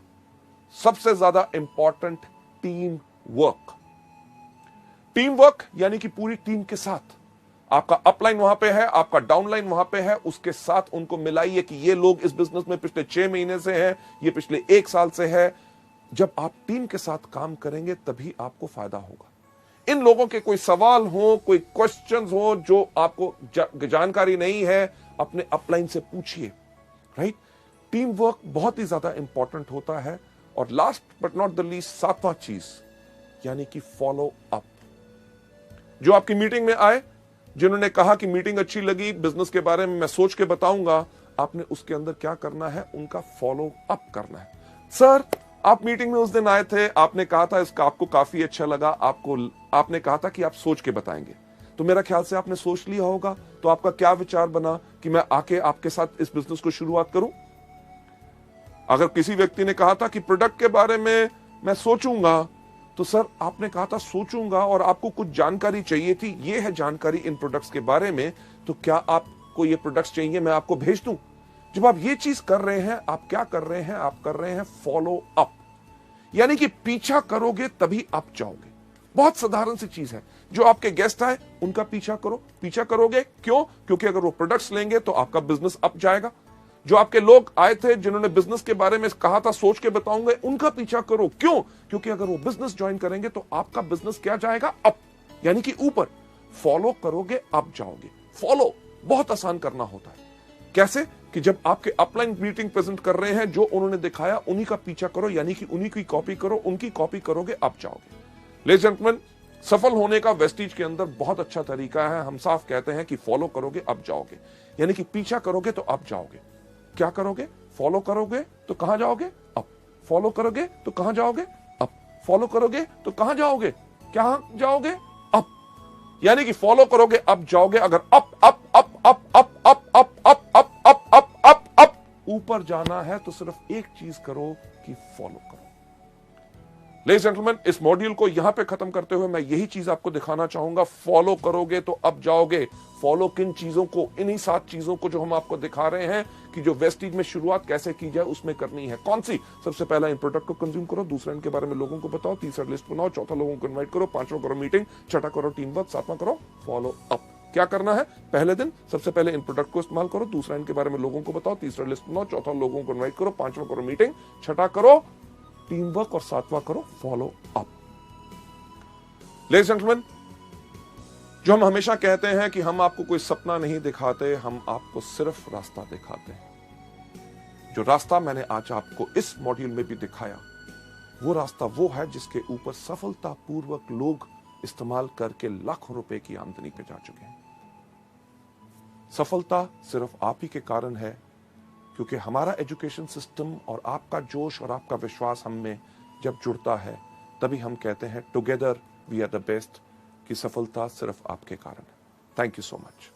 सबसे ज्यादा important, team work. Team work यानी कि पूरी टीम के साथ, आपका अपलाइन वहां पे है, आपका डाउनलाइन वहां पे है, उसके साथ उनको मिलाइए कि ये लोग इस बिजनेस में पिछले 6 महीने से हैं, ये पिछले 1 साल से है। जब आप टीम के साथ काम करेंगे तभी आपको फायदा होगा। इन लोगों के कोई सवाल हो, कोई क्वेश्चंस हो जो आपको जानकारी नहीं है, अपने अपलाइन से पूछिए। राइट, टीम वर्क बहुत ही ज्यादा इंपॉर्टेंट होता है। और last but not the least, 7वां चीज यानी कि फॉलो अप। जो आपकी मीटिंग में आए, जिन्होंने कहा कि मीटिंग अच्छी लगी, बिजनेस के बारे में मैं सोच के बताऊंगा, आपने उसके अंदर क्या करना है, उनका फॉलो अप करना है। सर, आप मीटिंग में उस दिन आए थे, आपने कहा था इसका आपको काफी अच्छा लगा, आपने कहा था कि आप सोच के बताएंगे, तो मेरा ख्याल से आपने सोच लिया होगा। तो आपका क्या विचार बना कि मैं आके आपके साथ इस बिजनेस को शुरुआत करूं? अगर किसी व्यक्ति ने कहा था कि प्रोडक्ट के बारे में मैं सोचूंगा, तो सर आपने कहा था सोचूंगा और आपको कुछ जानकारी चाहिए थी, ये है जानकारी इन प्रोडक्ट्स के बारे में, तो क्या आपको ये प्रोडक्ट्स चाहिए, मैं आपको भेज दूं? जब आप ये चीज कर रहे हैं, आप क्या कर रहे हैं, आप कर रहे हैं फॉलो अप, यानी कि पीछा करोगे तभी आप जाओगे। बहुत साधारण सी चीज है। जो आपके गेस्ट आए उनका पीछा करो। पीछा करोगे क्यों? क्योंकि अगर वो प्रोडक्ट्स लेंगे तो आपका बिजनेस अप जाएगा। जो आपके लोग आए थे जिन्होंने बिजनेस के बारे में कहा था सोच के बताऊंगे, उनका पीछा करो। क्यों? क्योंकि अगर वो बिजनेस ज्वाइन करेंगे तो आपका बिजनेस क्या जाएगा? अप, यानी कि ऊपर। फॉलो करोगे अप जाओगे। फॉलो बहुत आसान करना होता है। कैसे? कि जब आपके अपलाइन मीटिंग प्रेजेंट कर रहे हैं, जो उन्होंने दिखाया उन्हीं का पीछा करो, यानी कि उन्हीं की कॉपी करो, उनकी कॉपी करोगे अप जाओगे। लेडीज एंड जेंटलमैन, सफल होने का वेस्टीज के अंदर बहुत अच्छा तरीका है। हम साफ कहते हैं कि फॉलो करोगे अप जाओगे, यानी कि पीछा करोगे तो अप जाओगे। क्या करोगे? फॉलो करोगे तो कहां जाओगे? अप। फॉलो करोगे तो कहां जाओगे? अप। फॉलो करोगे तो कहां जाओगे? क्या जाओगे? अप। यानी कि फॉलो करोगे अप जाओगे। अगर up up up up up up up up up up up up up ऊपर जाना है तो सिर्फ एक चीज करो कि फॉलो करो। लेडीज एंड जेंटलमैन, इस मॉड्यूल को यहां पे खत्म करते हुए मैं यही चीज आपको दिखाना चाहूंगा। फॉलो करोगे तो अब जाओगे। फॉलो किन चीजों को? इन्हीं 7 चीजों को जो हम आपको दिखा रहे हैं कि जो वेस्टीज में शुरुआत कैसे की जाए उसमें करनी है। कौन सी? सबसे पहला इन प्रोडक्ट को कंज्यूम करो, दूसरा इनके बारे में लोगों को बताओ, तीसरा लिस्ट बनाओ, चौथा लोगों को इन्वाइट करो, 5वां करो मीटिंग, छठा करो टीम वर्क, 7वां करो फॉलो अप। क्या करना है? पहले दिन सबसे पहले इन प्रोडक्ट को इस्तेमाल करो, दूसरा इनके बारे में लोगों को बताओ, तीसरा लिस्ट बनाओ, चौथा लोगों को इन्वाइट करो, 5वां करो मीटिंग, छठा करो टीम वर्क और 7वां करो follow up. Ladies and gentleman, जो हम हमेशा कहते हैं कि हम आपको कोई सपना नहीं दिखाते, हम आपको सिर्फ रास्ता दिखाते हैं। जो रास्ता मैंने आज आपको इस मॉड्यूल में भी दिखाया, वो रास्ता वो है जिसके ऊपर सफलतापूर्वक लोग इस्तेमाल करके लाखों रुपए की आमदनी पे जा चुके हैं। सफलता सिर्फ आप ही के कारण है, क्योंकि हमारा एजुकेशन सिस्टम और आपका जोश और आपका विश्वास हम में जब जुड़ता है, तभी हम कहते हैं together we are the best, कि सफलता सिर्फ आपके कारण है। Thank you so much.